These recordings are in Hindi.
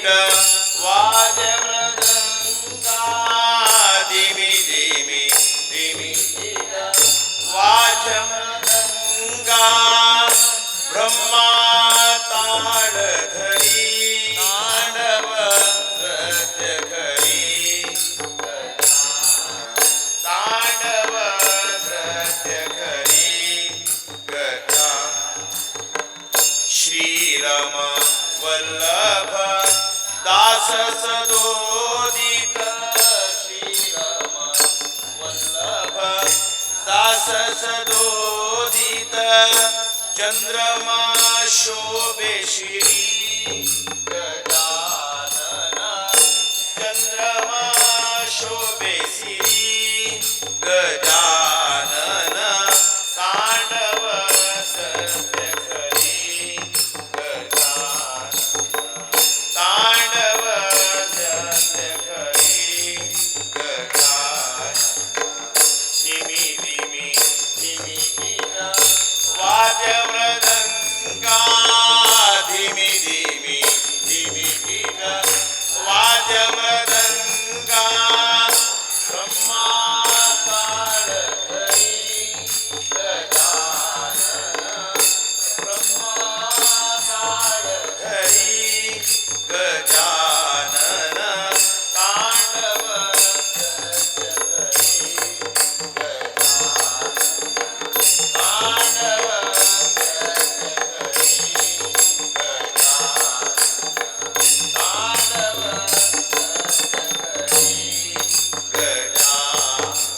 वाज मृदंगा धिमी धिमी धिमी वाज मृदंगा ब्रह्मा ताड धरी तांडव नृत्य करी तांडव नृत्य करी गदा श्रीराम वल्लभ दास सदोदित श्रीराम वल्लभ दास सदोदित चंद्रमा शोभे श्री गजानन चंद्रमा शोभे श्री गजानन तांडव नृत्य करी गजानन तांडव नृत्य करी गजानन धिमी धिमी धिमी गीत वाद्य मृदंगा धिमी धिमी धिमी गीत वाद्य मृदंगा ब्रह्मा ताड धरी गजानन ब्रह्मा ताड धरी गजानन तांडव नृत्य करी गजानन तांडव नृत्य करी गजानन तांडव नृत्य करी गजानन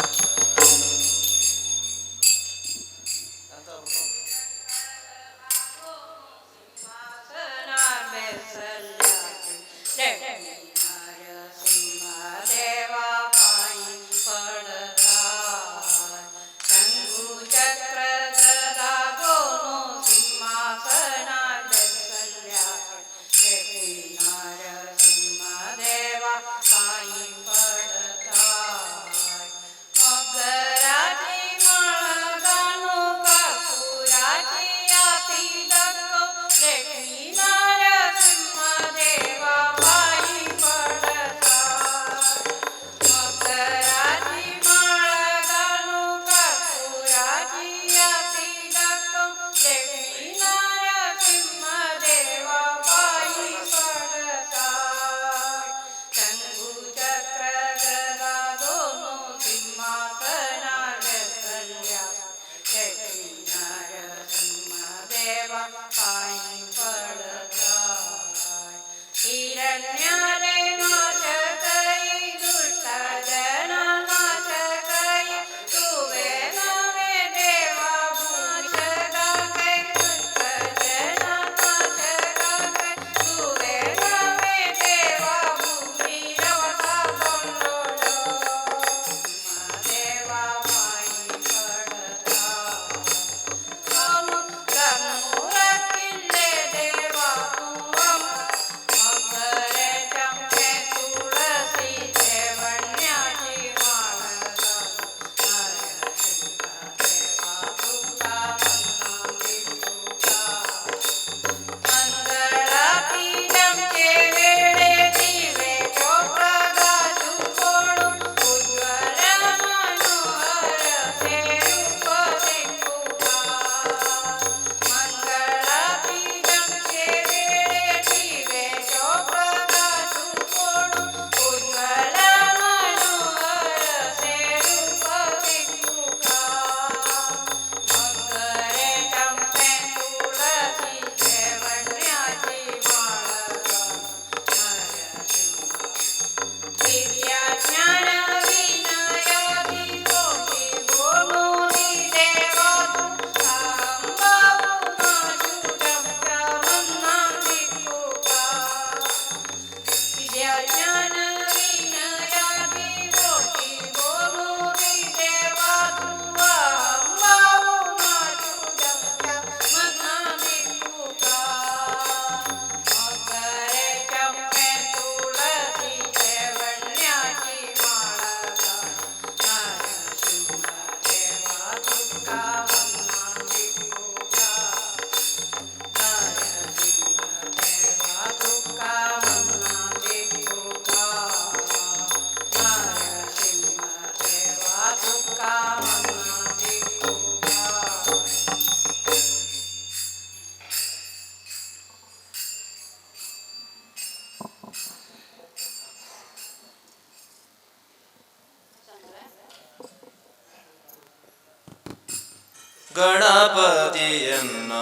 ಗಣಪತಿಯನ್ನ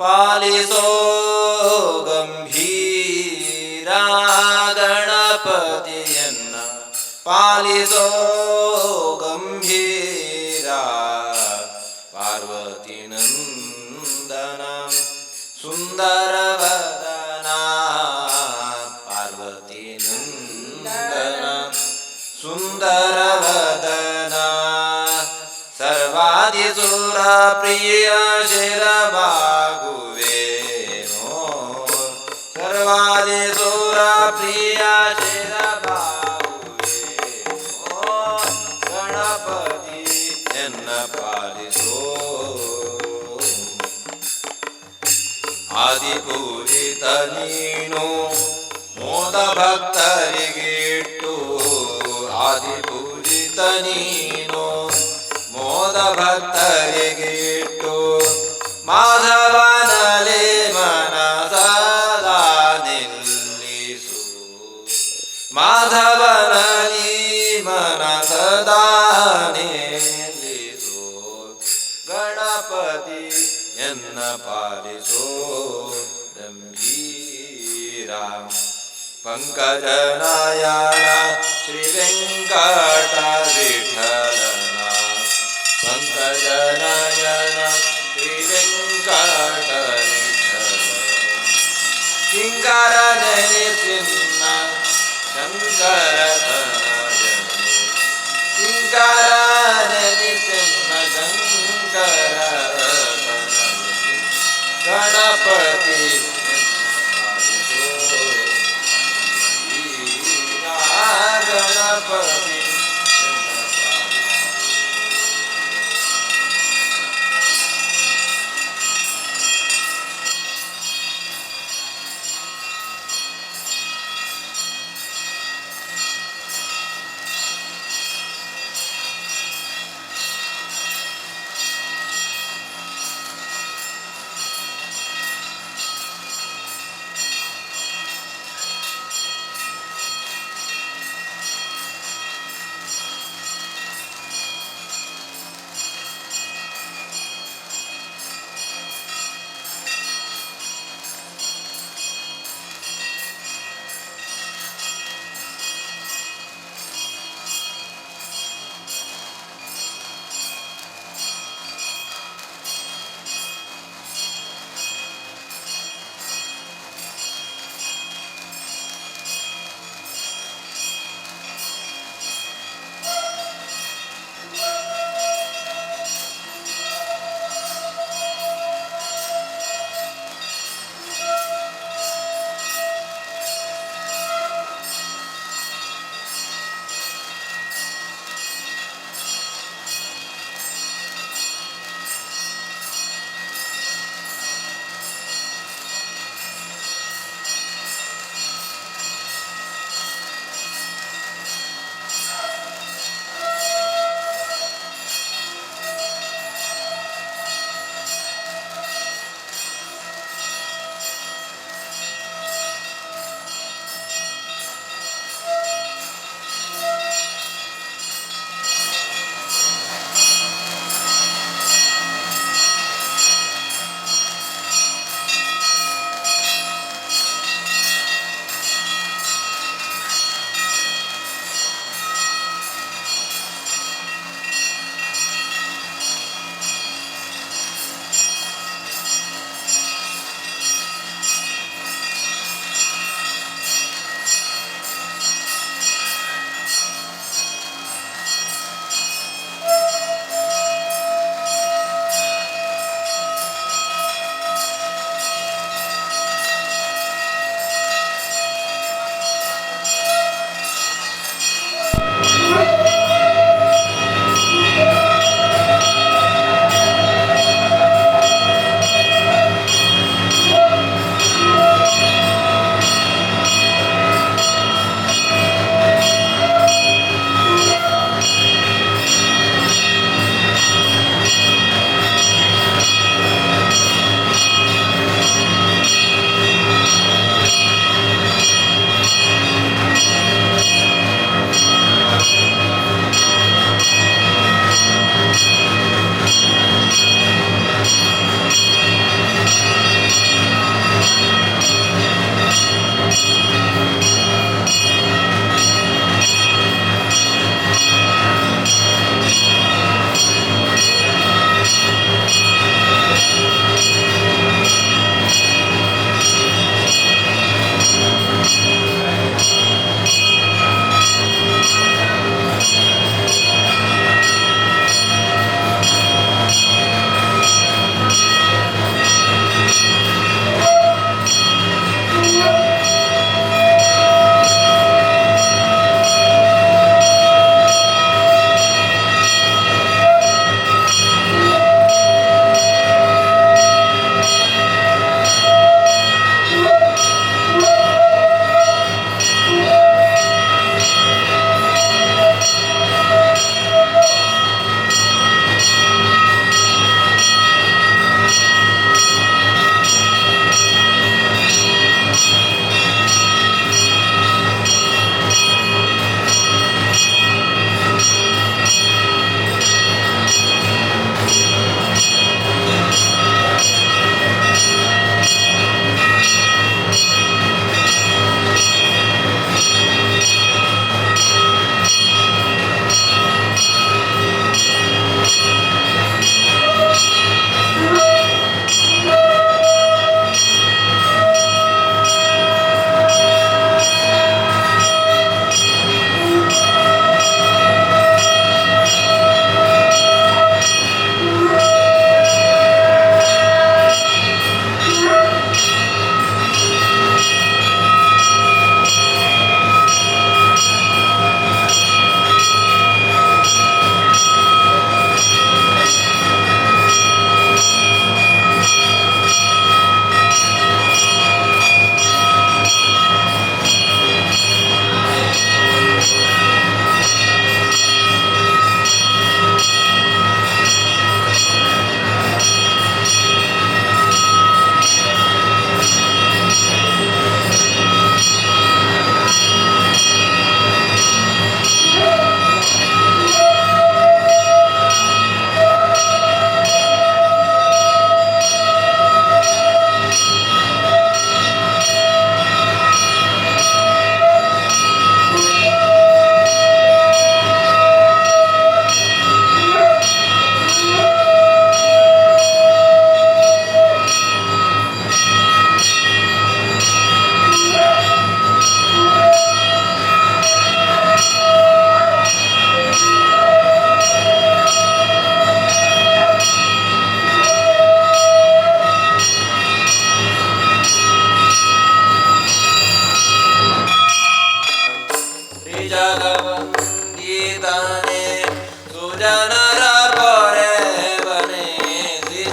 ಪಾಲಿಸೋ ಗಂಭೀರ ಗಣಪತಿಯನ್ನ ಪಾಲಿಸೋ ಗಂಭೀರ ಪಾರ್ವತಿ ನಂದನ ಸುಂದರವದನ ಪಾರ್ವತಿ ನಂದನ ಸುಂದರವದನ ಸರ್ವಾದಿಸುರ ಪ್ರಿಯ ಶಿರಬಾಗುವೇನೋ ಸರ್ವಾದಿಸುರ ಪ್ರಿಯ ಶಿರಬಾಗುವೇನೋ ಗಣಪತಿ ಎನ್ನ ಪಾಲಿಸೋ ಆದಿಪೂಜಿತ ನೀನು ಮೋದ ಭಕ್ತರಿಗಿಟ್ಟು ಆದಿಪೂಜಿತ ನೀನು ಮೋದ ಭಕ್ತರಿಗಿಟ್ಟು ಮಾಧವನಲ್ಲಿ ಮನ ಸದಾ ನಿಲ್ಲಿಸು ಮಾಧವನಲ್ಲಿ ಮನ ಸದಾ ನಿಲ್ಲಿಸು ಗಣಪತಿ ಎನ್ನ ಪಾಲಿಸೋ ಗಂಭೀರ ಪಂಕಜನಯನ ಶ್ರೀ ವೆಂಕಟ ವಿಠಲನ ಪಂಕಜನಯನ ಶ್ರೀ ವೆಂಕಟ ವಿಠಲನ ಕಿಂಕರ ನೆನೆಸಿನ್ನ ಶಂಕರ ತನಯನು ಕಿಂಕರ ನೆನೆಸಿನ್ನ ಶಂಕರ ಗಣಪತಿ ಗಣಪತಿ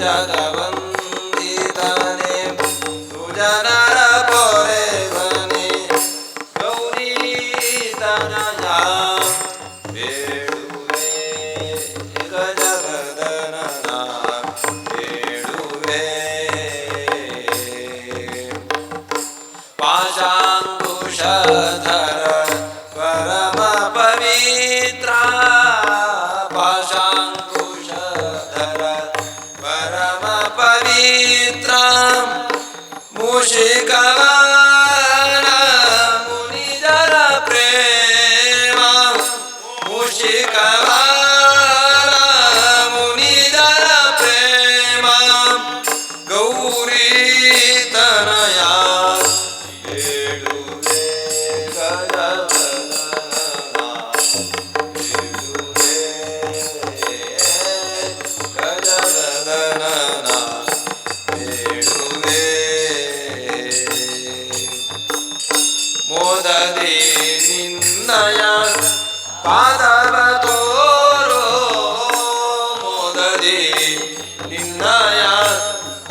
ಜಗವಂದಿತನೆ ಸುಜನರ ಪೊರೆವನೆ ಗೌರಿ ತನಯ ಬೇಡುವೆ ಗಜವದನನ ಬೇಡುವೆ ಪಾಶಾಂಕುಶಧರ ಪರಮ ಪವಿತ್ರ ಪಾಶಾಂಕುಶಧರ ಪರಮ ಪವಿತ್ರ ಮೂಷಿಕವಾಹನ ಮುನಿಜರ ಪ್ರೇಮ ಮೂಷಿಕವಾಹನ ಮುನಿಜರ ಪ್ರೇಮ ಗೌರಿ ತನಯ ಬೇಡುವೆ ಗಜವದನನ ಬೇಡುವೆ ಗಜವದನನ ಬೇಡುವೆ ಮೋದದಿ ನಿನ್ನಯ ಪಾದವ ತೋರೋ ಮೋದದಿ ನಿನ್ನಯ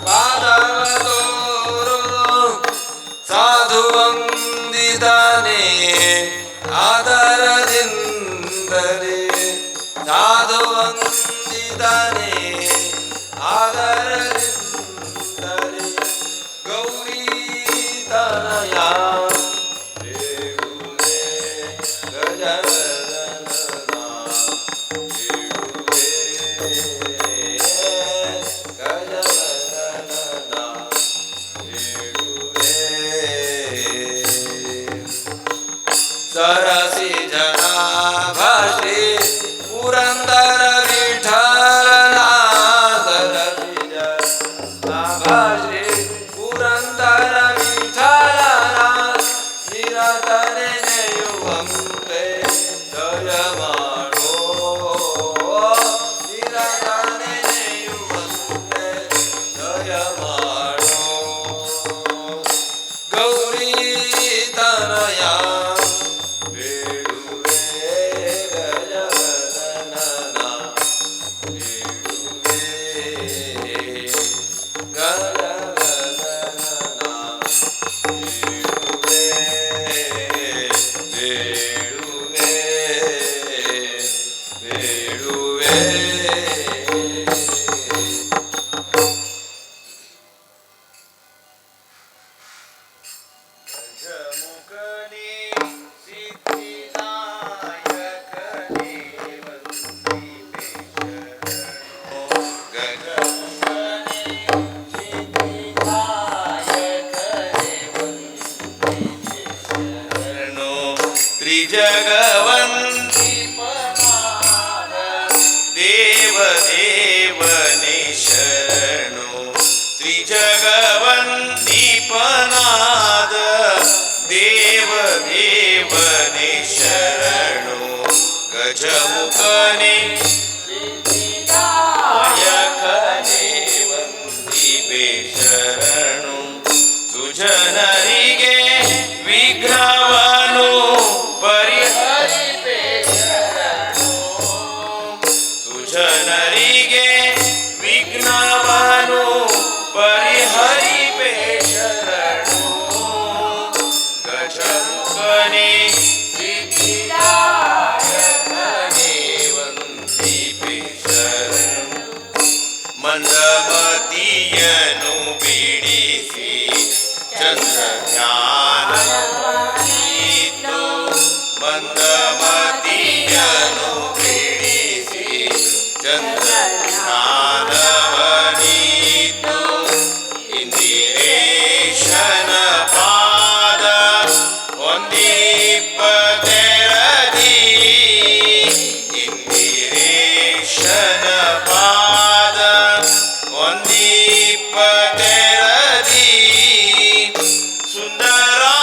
ಪಾದವ ತೋರೋ ಸಾಧು ವಂದಿತನೇ ಆದರದಿಂದಲೇ ಸಾಧು ವಂದಿತನೇ ಆದರದಿಂದಲೇ ಗೌರಿ ತನಯ ಬೇಡುವೆ ಗಜವದನನ ಬೇಡುವೆ ಗಜವದನನ ಬೇಡುವೆ ಸರಸಿ ಜನಾಭಶ್ರೀ ಪುರಂದರ ವಿಠಲನ ಸರಸಿ ಜನಾಭಶ್ರೀ ಪುರಂದರ ವಿಠಲನ ನಿರತನೆ ನೆಯುವಂತೆ ದಯ ಮಾಡೋ ನಿರತನೆ ನೆಯುವಂತೆ ದಯ ಮಾಡೋ ಗೌರಿ ತನಯ ಬೇಡುವೆ ಗಜವದನನ ಬೇಡುವೆ ಗಜವದನನ ಬೇಡುವೆ ಬೇಡುವೆ ಬೇಡುವೆ ಗಜಮುಖನೇ ಸಿದ್ಧಿನಾಯಕನೇ ವಂದಿತೆ ಶರಣೋ ಗಜಮುಖನೇ ಸಿದ್ಧಿನಾಯಕನೇ ವಂದಿತೆ ಶರಣೋ ತ್ರಿಜಗವಂದಿಪನಾದ ದೇವದೇವನೇ ಶರಣೋ ತ್ರಿಜಗವಂದಿಪನಾದ ದೇವದೇವನೇ ಶರಣೋ ಗಜಮುಖನೇ ಸಿದ್ಧಿನಾಯಕನೇ ವಂದಿಪೆ ಶರಣೋ ಸುಜನರಿಗೆ ವಿಘ್ನವನು ಪರಿಹರಿಪೆ ಶರಣೋ ಸುಜನರಿಗೆ ವಿಘ್ನವನು ಪರಿಹರಿಪೆ ಶರಣೋ ಗಜಮುಖನೇ ಸಿದ್ಧಿದಾಯಕನೇ ವಂದಿಪೆ ಶರಣೋ ಮಂದಮತಿಯನು ಬಿಡಿಸಿ ಚಂದ್ರ ಜ್ಞಾನವನಿತ್ತು ಮಂದಮತಿಯನು ಬಿಡಿಸಿ ಚಂದ್ರ ಜ್ಞಾನವನಿತ್ತು ಇಂದಿರೇಶನ ಪಾದ ಒಂದೀಪತೆರದಿ ಇಂದಿರೇಶನ ಪಾದ ಒಂದೀಪತೆರದಿ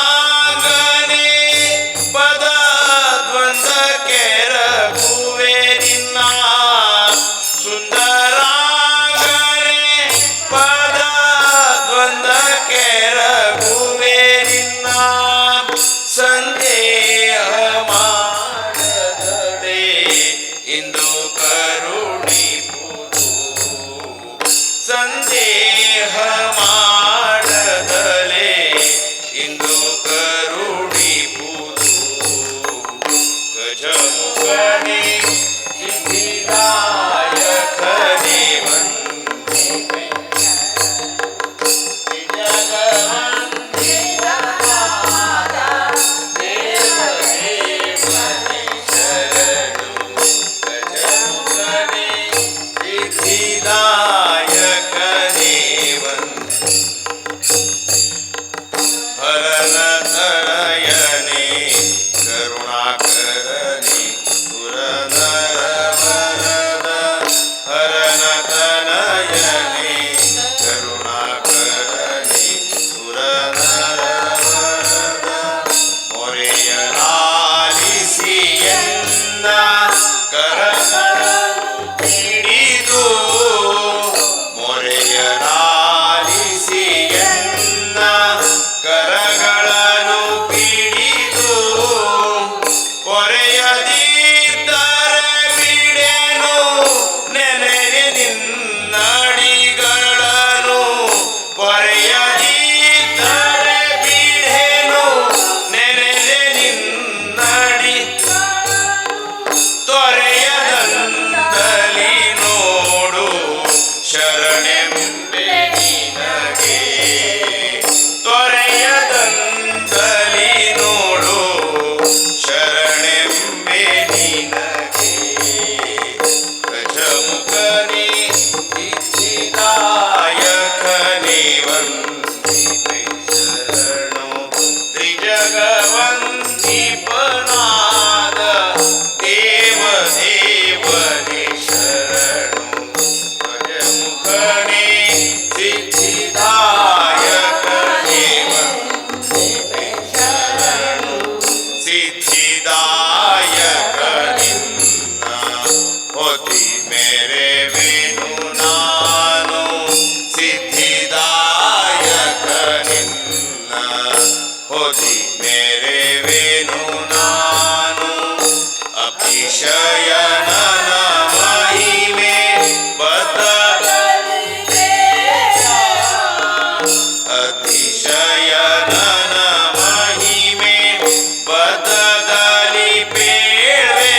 ಸುಂದರಾಂಗನೇ ಪದ ದ್ವಂದ್ವ ಕೆರಗುವೆ ನಿನ್ನ ಸುಂದರಾಂಗನೇ ಪದ ದ್ವಂದ್ವ ಕೆರಗುವೆ ನಿನ್ನ ಸಂದೇಹ ಮಾಡದೆ ಇಂದು ಕರುಣಿಪುದು ಸಂದೇಹ ಮಾಡದಲೇ ಇಂದು ಕರುಣಿಪುದು ಗಜಮುಖನೇ ಸಿದ್ಧಿದಾಯಕನೇ ವಂದಿಪೆ ಜಗವಂದಿತನಾದ ದೇವದೇವನೇ ಶರಣು ಗಜಮುಖನೇ ಸಿದ್ಧಿದಾಯಕನೇ ವಂದಿಪೆ ಹರನ ತನಯನೇ ಕರುಣಾಕರನೇ ಸುರನರ ವರದ ಹರನ ತನಯನೇ ಕರುಣಾಕರನೇ ಸುರನರ ವರದ ಮೊರೆಯಲಾಲಿಸಿ ಎನ್ನ ಕರಗಳನ್ನು ಹಿಡಿದು ಮೊರೆಯಲಾಲಿಸಿ ಎನ್ನ ಕರಗಳನ್ನು ಪಿಡಿದು ಕೊರೆಯದಿದ್ದರೆ ಬಿಡೆನು ನೆನೆದೆ ನಿನ್ನಡಿಗಳನ್ನು ಕೊರೆಯದಿದ್ದರೆ ಬಿಡೆನು ನೆನೆದೆ ನಿನ್ನಡಿ ತೊರೆಯದಂತಲಿ ನೋಡು ಶರಣೆಂಬೆ ನಿನಗೆ ತೊರೆಯದಂತಲಿ ನೋಡು ಶರಣೆಂಬೆ ನಿನಗೆ ಗಜಮುಖನೇ ಸಿದ್ಧಿದಾಯಕನೇ ವಂದಿಪೆ ಶರಣು ತ್ರಿಜಗವಂದಿಪನಾದ ದೇವದೇವನೇ ಶರಣು ಗಜಮುಖನೇ ಸಿದ್ಧಿದಾಯಕನೇ ವಂದಿಪೆ ಶರಣು ಸಿದ್ಧಿದಾಯಕನಿನ್ನ ಹೊದಿ ಮೆರೆವೆನು ನಾನು ಸಿದ್ಧಿದಾಯಕನಿನ್ನ ಹೊದಿ ಮೆರೆವೆನು ನಾನು ಅತಿಶಯನನ ಮಹಿಮೆ ಅತಿಶಯನನ ಮಹಿಮೆ ಬದಲಿ ಬೇಳೆ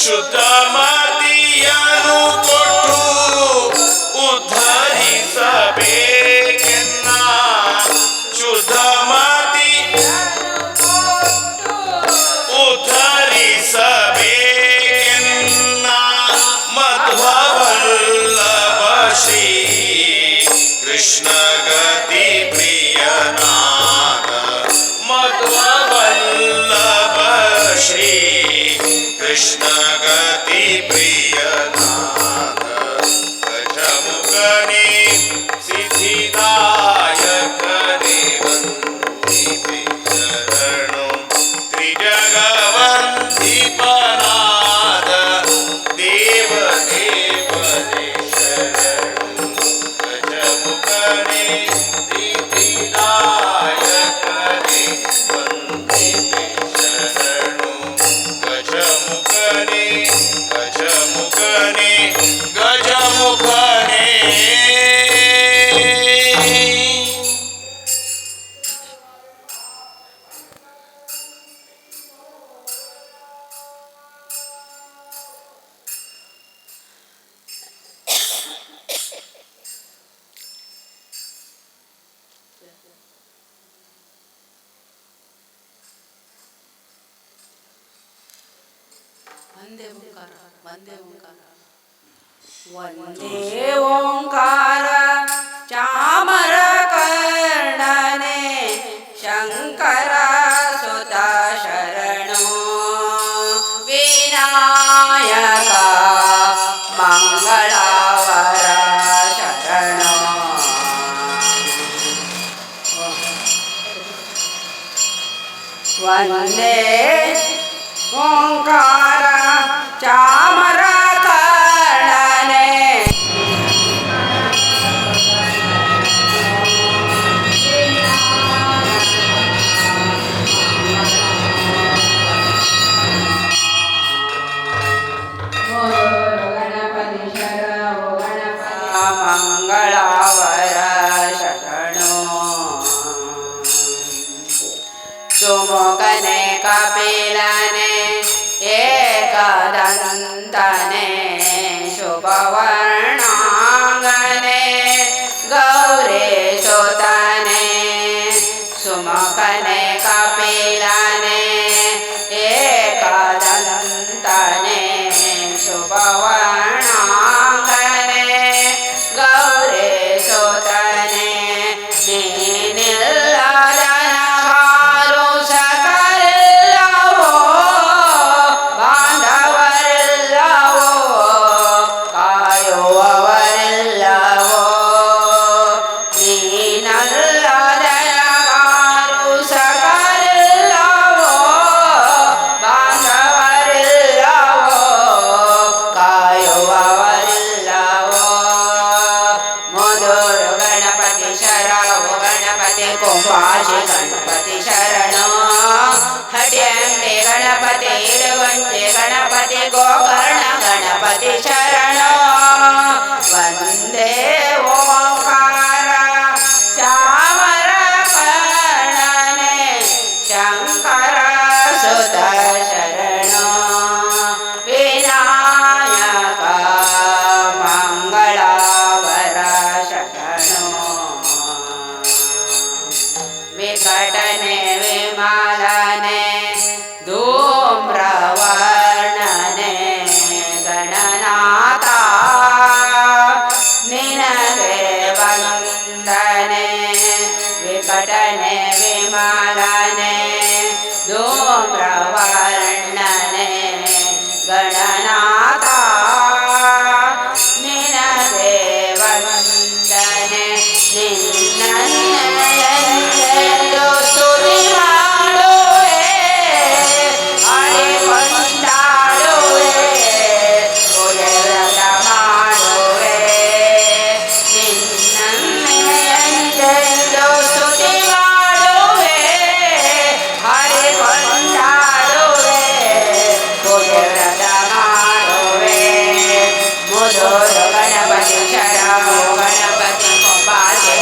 ಶುದ್ಧ ಮತಿಯನ್ನು ಕೊಟ್ಟು ಉದ್ಧರಿಸಬೇಕೆನ್ನ ಶುದ್ಧ ಮತಿ ಉದ್ಧರಿಸಬೇಕೆನ್ನ ಮಧ್ವವಲ್ಲಭ ಶ್ರೀ ಕೃಷ್ಣ ಗತಿ ಪ್ರಿಯನಾದ ಮಧ್ವವಲ್ಲಭ ಶ್ರೀ ಕೃಷ್ಣ ಗತಿ ಪ್ರಿಯನಾದ ಗಜಮುಖನೇ ಸಿದ್ಧಿದಾಯಕನೇ ವಂದಿಪೆ ಶರಣು ತ್ರಿಜಗವಂದಿಪನಾದ ದೇವದೇವನೇ ಶರಣು ಗಜಮುಖನೇ ಸಿದ್ಧಿದಾಯಕನೇ ವಂದಿಪೆ ಶರಣು ಗಜಮುಖನೇ ಗಜಮುಖನೇ ಗಜಮುಖನೇ ಒಂದೇ ಓಂಕಾರ ಒಂದೇ ಓಂಕಾರ ಒಂದೇ ಓಂಕಾರ ಚಾಮರ ಕರ್ಣನೆ ಶಂಕರ ಸುತ ಶರಣು ವಿನಾಯಕ ಮಂಗಳವರ ಶರಣು ಒಂದೇ ಓಂಕಾರ ಚಾಮರ ಕರ್ಣನೆ ಗಣಪತಿ ಶರ ಗಣಪತಿ ಮಂಗಳಾವರ ಶರಣು ಸುಮುಖನೆ ಕಪಿಲನೆ ಏಕದಂತನೆ ಶುಭವರ್ಣಾಂಗನೆ ಗೌರಿ ಸುತನೆ ಸುಮುಖನೆ ಕಪಿಲನೆ ಏಕದಂತನೆ ಶುಭವರ್ಣಾಂಗನೆ ಗೌರಿ ಸುತನೆ ನೀನಿಲ್ಲದ ನಗಾರು ಸಕಲೆಲ್ಲವೋ ಬಾಂಧವರೆಲ್ಲವೋ ಕಾಯುವವರೆಲ್ಲವೋ ನೀನಲ್ಲದ ನಗಾರು ಸಕಲೆಲ್ಲವೋ ಬಾಂಧವರೆಲ್ಲವೋ ಕಾಯುವವರೆಲ್ಲವೋ ಮುದುರು ಗಣಪತಿ ಶರಣು ಗಣಪತಿ ಕುಂಭಾಶಿ ಗಣಪತಿ ಶರಣು ಹಡ್ಯಂಬೆ ಗಣಪತಿ ಇಡುವಂಚೆ ಗಣಪತಿ ಗೋಕರ್ಣ ಗಣಪತಿ ಶರಣು ವಂದೇ ಓಂಕಾರ ಚಾಮರ ಕರ್ಣನೆ ಶಂಕರ ಸುತ ಶರಣು ವಿನಾಯಕ ಮಂಗಳಾವರ ಶರಣು ವಿಕಟನೆ ವಿಮಲನೆ ಧೂಮ್ರವರ್ಣನೆ ಗಣನಾಥ ನಿನಗೆ ವಂದನೆ ವಿಕಟನೆ ವಿಮಲನೆ ಧೂಮ್ರವರ್ಣನೆ ಗಣನಾಥ ನಿನಗೆ ವಂದನೆ ನಿನ್ನನ್ನೆಂದೆಂದು ಸ್ತುತಿ ಮಾಡುವೆ ಆಡಿಕೊಂಡಾಡುವೆ ಪೂಜೆವ್ರತ ಮಾಡುವೆ ನಿನ್ನನ್ನೆಂದೆಂದು ಸ್ತುತಿ ಮಾಡುವೆ ಆಡಿಕೊಂಡಾಡುವೆ ಪೂಜೆವ್ರತ ಮಾಡುವೆ ಮುದುರು ಗಣಪತಿ ಶರಣು ಗಣಪತಿ ಕುಂಭಾಶಿ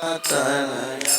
ತನಯ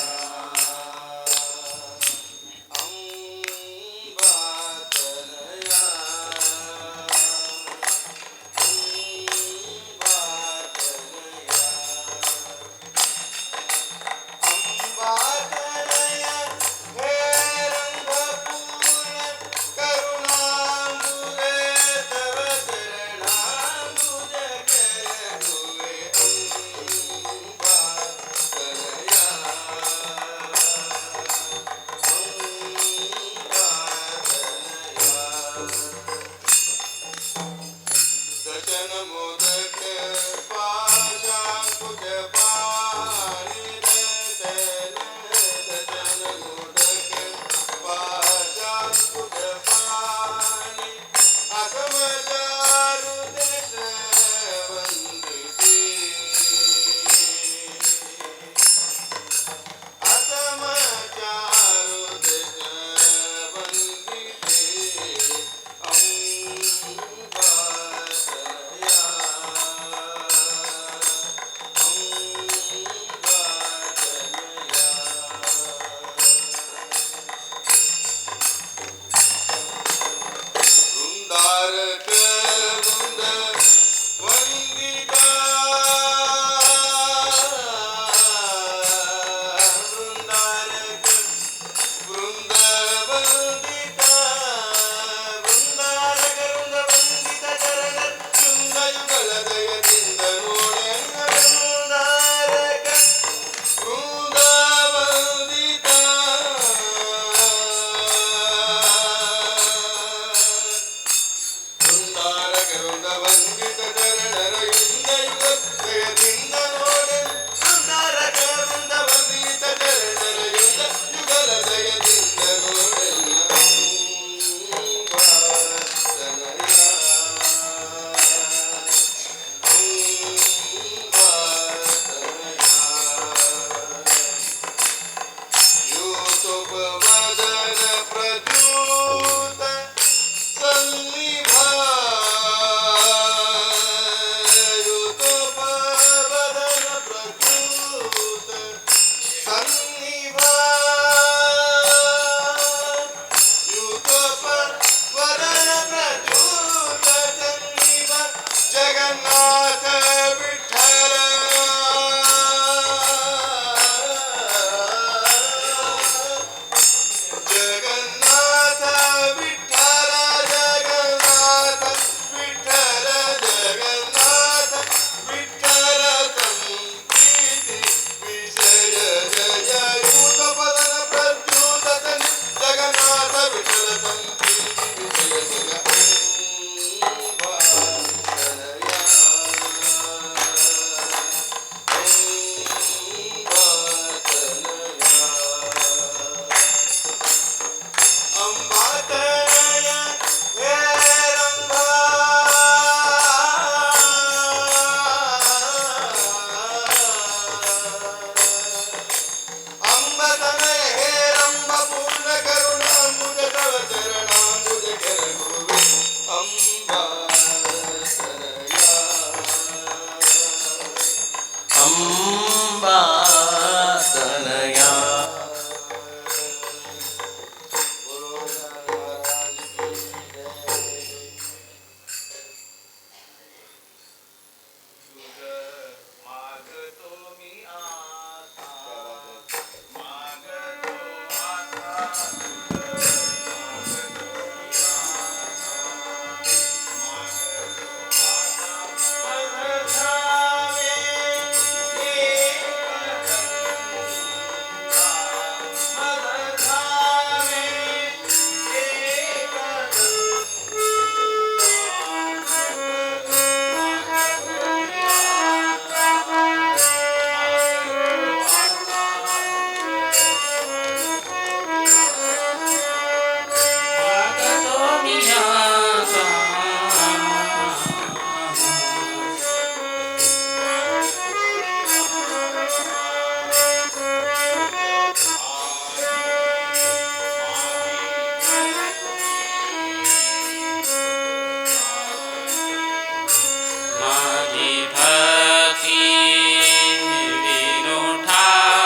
माझी भक्ती विनुठा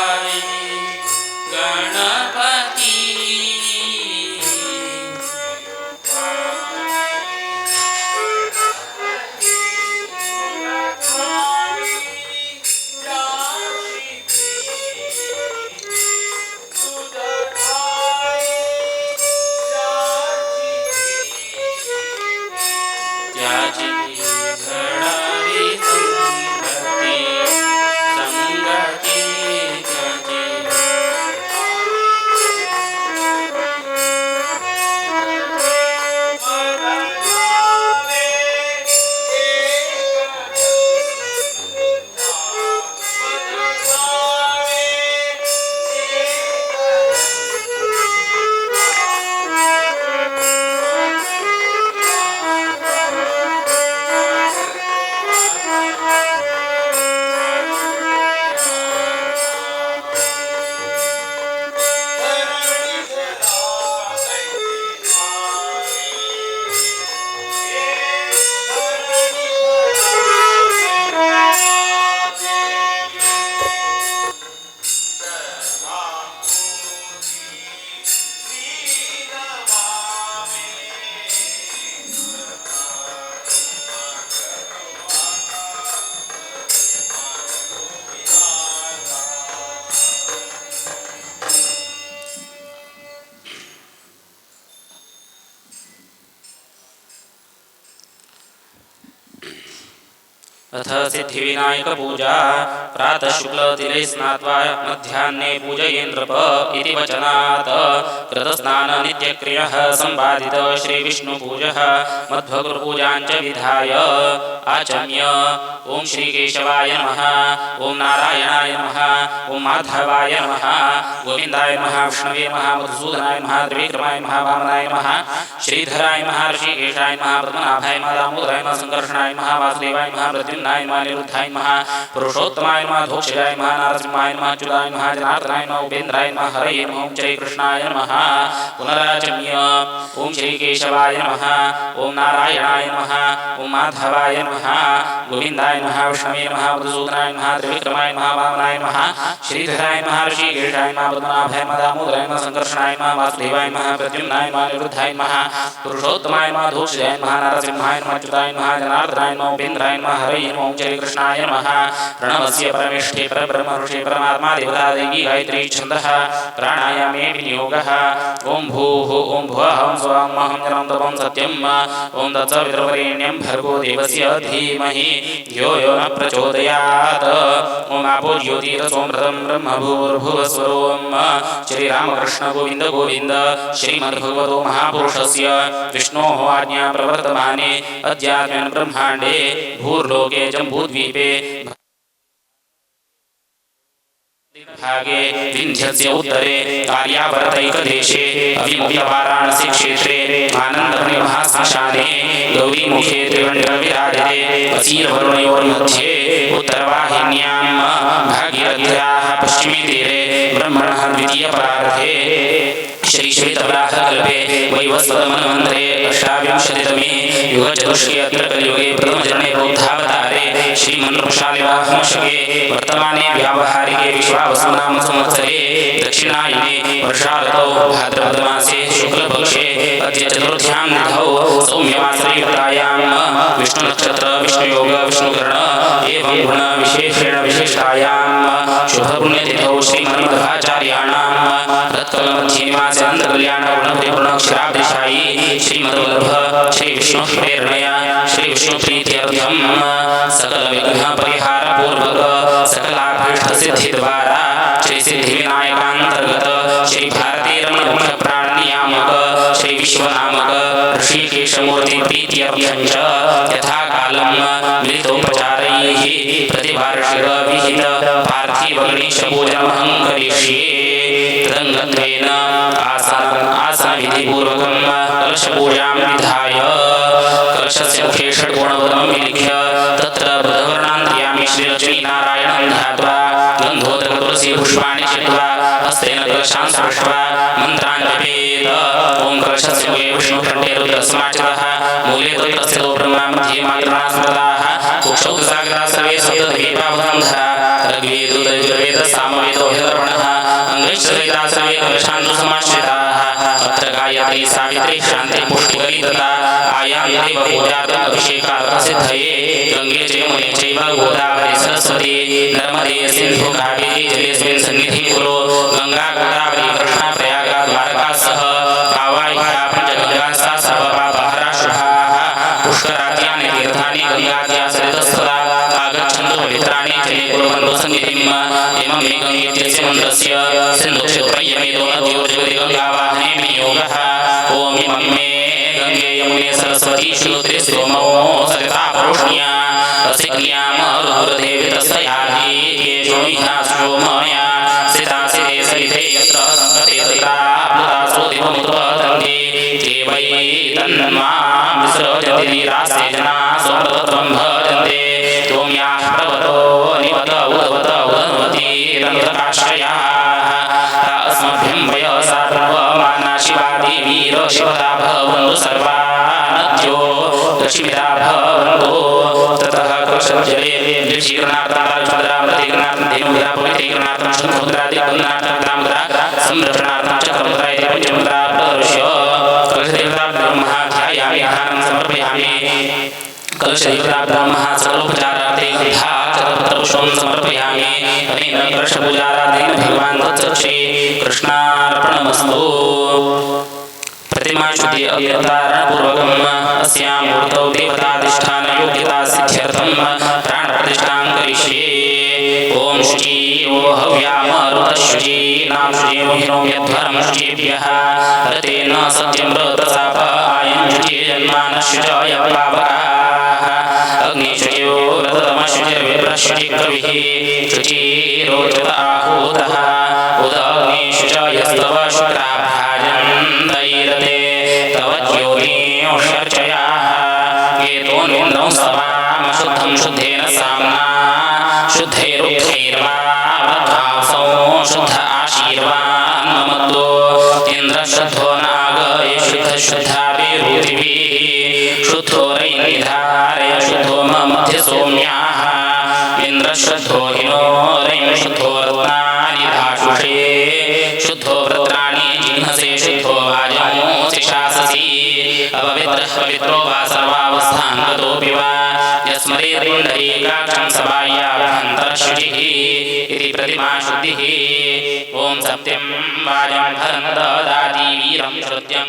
अथ सिद्धिविनायकपूजा प्रातः शुक्लतिलैः स्नात्वा मध्याह्ने पूजयेन्द्रप इति वचनात् कृतस्नाननित्यक्रियः सम्पादित श्रीविष्णुपूजः मध्वगुरुपूजाञ्च विधाय आचम्य ओं श्रीकेशवाय नमः, ओं नारायणाय नमः, ओं माधवाय नमः, गोविन्दाय नमः, विष्णवे नमः, मधुसूदनाय नमः, त्रिविक्रमाय नमः, वामनाय नमः, श्रीधराय नमः, ऋषिकेशाय नमः, पद्मनाभाय नमः, दामोदराय नमः, संकर्षणाय नमः, वासुदेवाय नमः, प्रद्युम्नाय नमः, निरुद्धाय नमः, पुरुषोत्तमाय नमः, धोक्षजाय नमः, नारसिंहाय नमः, अच्युताय नमः, जनार्दनाय नमः, उपेन्द्राय नमः, हरये नमः, ओं श्रीकृष्णाय नमः। पुनराचम्य ओं श्रीकेशवाय नमः, ओं नारायणाय नमः, ओं माधवाय नमः, गोविन्दाय नमः, विष्णवे नमः, मधुसूदनाय नमः, त्रिविक्रमाय नमः, वामनाय नमः, श्रीधराय नमः, ऋषिकेशाय नमः, पद्मनाभाय नमः, दामोदराय नमः, संकर्षणाय नमः, वासुदेवाय नमः, प्रद्युम्नाय नमः, निरुद्धाय नमः, पुरुषोत्तमाय नमः, धोक्षजाय नमः, नारसिंहाय नमः, अच्युताय नमः, जनार्दनाय नमः, उपेन्द्राय नमः, हरये नमः, ओं श्रीकृष्णाय नमः। प्रणवस्य परमेष्ठे परब्रह्म ऋषे परमात्मा देवता देवी गायत्री छन्दः प्राणायामे विनियोगः। ओं भूः ओं भुवः ओं स्वं महं जनं तपं सत्यं ओं तत्सवितुर्वरेण्यं भर्गो देवस्य धीमहि धियो यो न प्रचोदयात्। ओं आपो ज्योतिरसोमृतं ब्रह्मभूर्भुवस्वरों श्रीरामकृष्ण गोविन्द गोविन्द श्रीमद्भगवतो महापुरुषस्य विष्णोः आज्ञा प्रवर्तमाने अद्यात्मन् ब्रह्माण्डे भूर्लोके जम्बूद्वीपे भागे विन्ध्यस्य उत्तरे आर्यावर्तैकदेशे अविमुख्य वाराणसी क्षेत्रे आनन्दमहाश्मशाने गौरीमुखे त्रिवण्डविराजते असीरवरुणयोर्मध्ये उत्तरवाहिन्यां भागीरथ्याः पश्चिमे तीरे ब्रह्मणः द्वितीयपरार्धे श्रीश्वेतवराहकल्पे वैवस्वतमन्वन्तरे अष्टाविंशतितमे युगचतुष्के अत्र कलियुगे प्रथमचरणे बौद्धावतारे श्रीमन्त्रशालिवाहनशके वर्तमाने व्यावहारिके विश्वावसुनाम संवत्सरे दक्षिणायने वर्षाऋतौ भाद्रपदमासे शुक्लपक्षे अद्य चतुर्थ्यां तिथौ सौम्यमासयुक्तायां विष्णुनक्षत्र विष्णुयोग विष्णुकर्ण एवं गुणविशेषेण विशिष्टायां शुभपुण्यतिथौ श्रीमन्मध्वाचार्याणां तत्कलमध्यनिवासे अनन्तकल्याण गुणपरिपूर्णक्षराब्धिशायी श्रीमद्वल्लभ श्रीविष्णुप्रेरणया श्रीविष्णुप्रीत्यर्थं सकलविघ्नपरिहारपूर्वक सकलाभीष्टसिद्धिद्वारा श्रीसिद्धिविनायकान्तर्गत श्रीभारतीरमणमुख्यप्राणनियामक श्रीविश्वनामक ऋषिकेशमूर्तिप्रीत्यर्थं च यथाकालं मिलितोपचारैः प्रतिवार्षिकविहित पार्थिवगणेशपूजनमहं करिष्ये। तदङ्गत्वेन आसनविधिपूर्वकं कलशपूजां विधाय कलशस्य मुखे षड्कोणपद्मं विलिख्य तत्र बुधवर्णान्त्यामि श्रीलक्ष्मीनारायणं ध्यात्वा गन्धोदकतुलसीपुष्पाणि चित्वा हस्तेन कलशां स्पृष्ट्वा मन्त्रान् जपेत। ॐ कलशस्य मुखे विष्णुकण्ठे रुद्रस्माचितः मूले तस्य ब्रह्मा मध्ये मातृणा स्मृताः कुक्षौ सागरा सर्वे सप्तद्वीपावधंधरा ऋग्वेदो सामवेदो अंगैश्चरिता सर्वे कलशान्तु समाश्रिताः। अत्र गायत्री सावित्री शान्ति पुष्टिकरी तथा आयां देव पूजार्थम् अभिषेकार्थसिद्धये गंगे च यमुने चैव गोदावरी सरस्वती नर्मदे सिन्धु कावेरी जलेऽस्मिन् सन्निधिं कुरु। गंगा गोदावरी कृष्णा प्रयाग द्वारका सह पावायिका पञ्चगंगा सा सर्वपापहरा शुभाः। पुष्कराद्यानि तीर्थानि गंगाद्या सरितस्तदा आगच्छन्तु पवित्राणि जले कुर्वन्तु सन्निधिम्। इमं मे गङ्गेत्यस्य मन्त्रस्य सिन्धुक्षेत्रयमेतो नद्यो जगति गङ्गावाहने विनियोगः। ॐ इमं मे गङ्गे यमुने सरस्वती श्रोत्रे सोमो सरिता परुष्ण्या असिक्न्यामरुद्रदेवी तस्याधि केशोमिहा सोमया सितासिते सरिते यत्र संगते तत्रा प्लुतासो दिवमुत्पतन्ति ते वै तन्मां विसृजन्ति निरासे जनाः स्वतत्वं भजन्ते त्वम्याः प्रवतो निवत उदवत उदन्वति तन्त्रकाश्रयाः अस्मभ्यं वयसा प्रवमाना शिवादि वीर शिवदा भवन्तु सर्वा नद्यो लक्ष्मीदा भवन्तु। ततः कलशजले ऋषिकरणार्थं धेनुमुद्रा पवित्रीकरणार्थं शङ्खमुद्रादिगन्धार्थं संरक्षणार्थं चक्रमुद्रा इति पञ्चमुद्रा प्रदर्श्य कलशदेवताभ्यो महाध्यायामि आहारं समर्पयामि। कलशदेवताभ्यो महासकलोपचारार्थे चतुर्पुष्पं समर्पयामि। अनेन कलशपूजाराधनेन भगवान् तत्सत् श्री कृष्णार्पणमस्तु। प्रतिमाशुद्धि अवतारणपूर्वकम् अस्यां मूर्तौ देवताधिष्ठानयोग्यता सिद्ध्यर्थं प्राणप्रतिष्ठां करिष्ये ॐ शुचि ओ हव्यामरुतशुचि नाम शुचि मोहिनो यध्वरं शुचिभ्यः रतेन सत्यं व्रतसापायं शुचि जन्मानश्युचय पावकाः अग्निशुचयो व्रततमशुचिर्विप्रशुचिकविः शुचिरोचत आहूतः उदग्निशुचयस्तव शुक्राभाजन्तैरते तव ज्योतिषर्चयाः केतोनिन्द्रं स्तवामशुद्धं शुद्धेन साम्ना शुद्धैरुक्षैर्वावद्भासौ शुद्ध आशीर्वान्ममत्तो इन्द्रशुद्धो नागय शुद्धशुद्धाभिरुचिभिः शुद्धो रैनिधारय शुद्धो मध्य सौम्याः इन्द्रशुद्धो हिनोरैं शुद्धो रत्नानि धाशुषे शुद्धो वृत्राणि जिह्नसे शुद्धो वाजमोऽसि शाससि अपवित्रः पवित्रो वा सर्वावस्थां गतोऽपि वा यस्मरेत्पुण्डरीकाक्षं सभायाभ्यन्तरशुचिः इति प्रतिमाशुद्धिः ॐ सत्यं वाजं भरं ददाति वीरं श्रुत्यं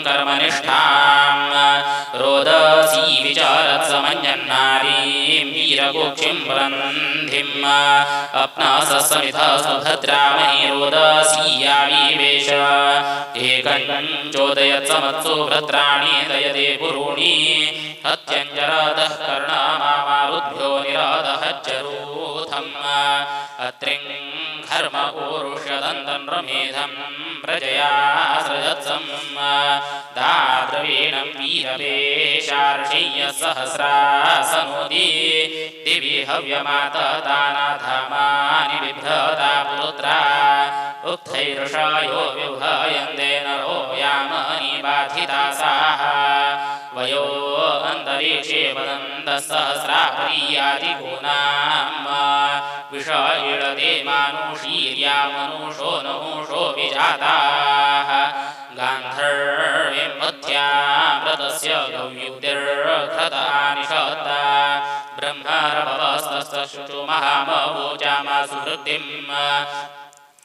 कर्मनिष्ठां रोदसी विचारत्समञ्जन्नारीं वीरगोक्षिं वरन्धिम् अप्नासस्समितः सुभद्रामहि रोदसीयाविवेश एकं चोदयत्समत्सु भद्राणि दयते पुरूणि हत्यञ्जरदः कर्णमामारुद्भ्यो निरादहज्जरूथम् अत्रिं घर्मपूरुषदन्तं रमेधं प्रजया सृजत्सम् दाद्रवीणं वीरवेशार्षय्य सहस्रासनोदि दिवि हव्यमातदानाधामानि बिभ्रता पुत्रा उक्थैर्षयो विभयन्ते नरो यामनि बाधितासाः वयो अन्तरिक्षे वदन्तः सहस्राप्रियादिगुणाम् विषयीळते मानुषीर्या मनुषो नहुषो विजाताः गान्धर्वीं मध्यामृतस्य गव्युक्तिर्घृतानिषता ब्रह्मरभवस्तस्तशुचु महामवोचामासु हृदिम्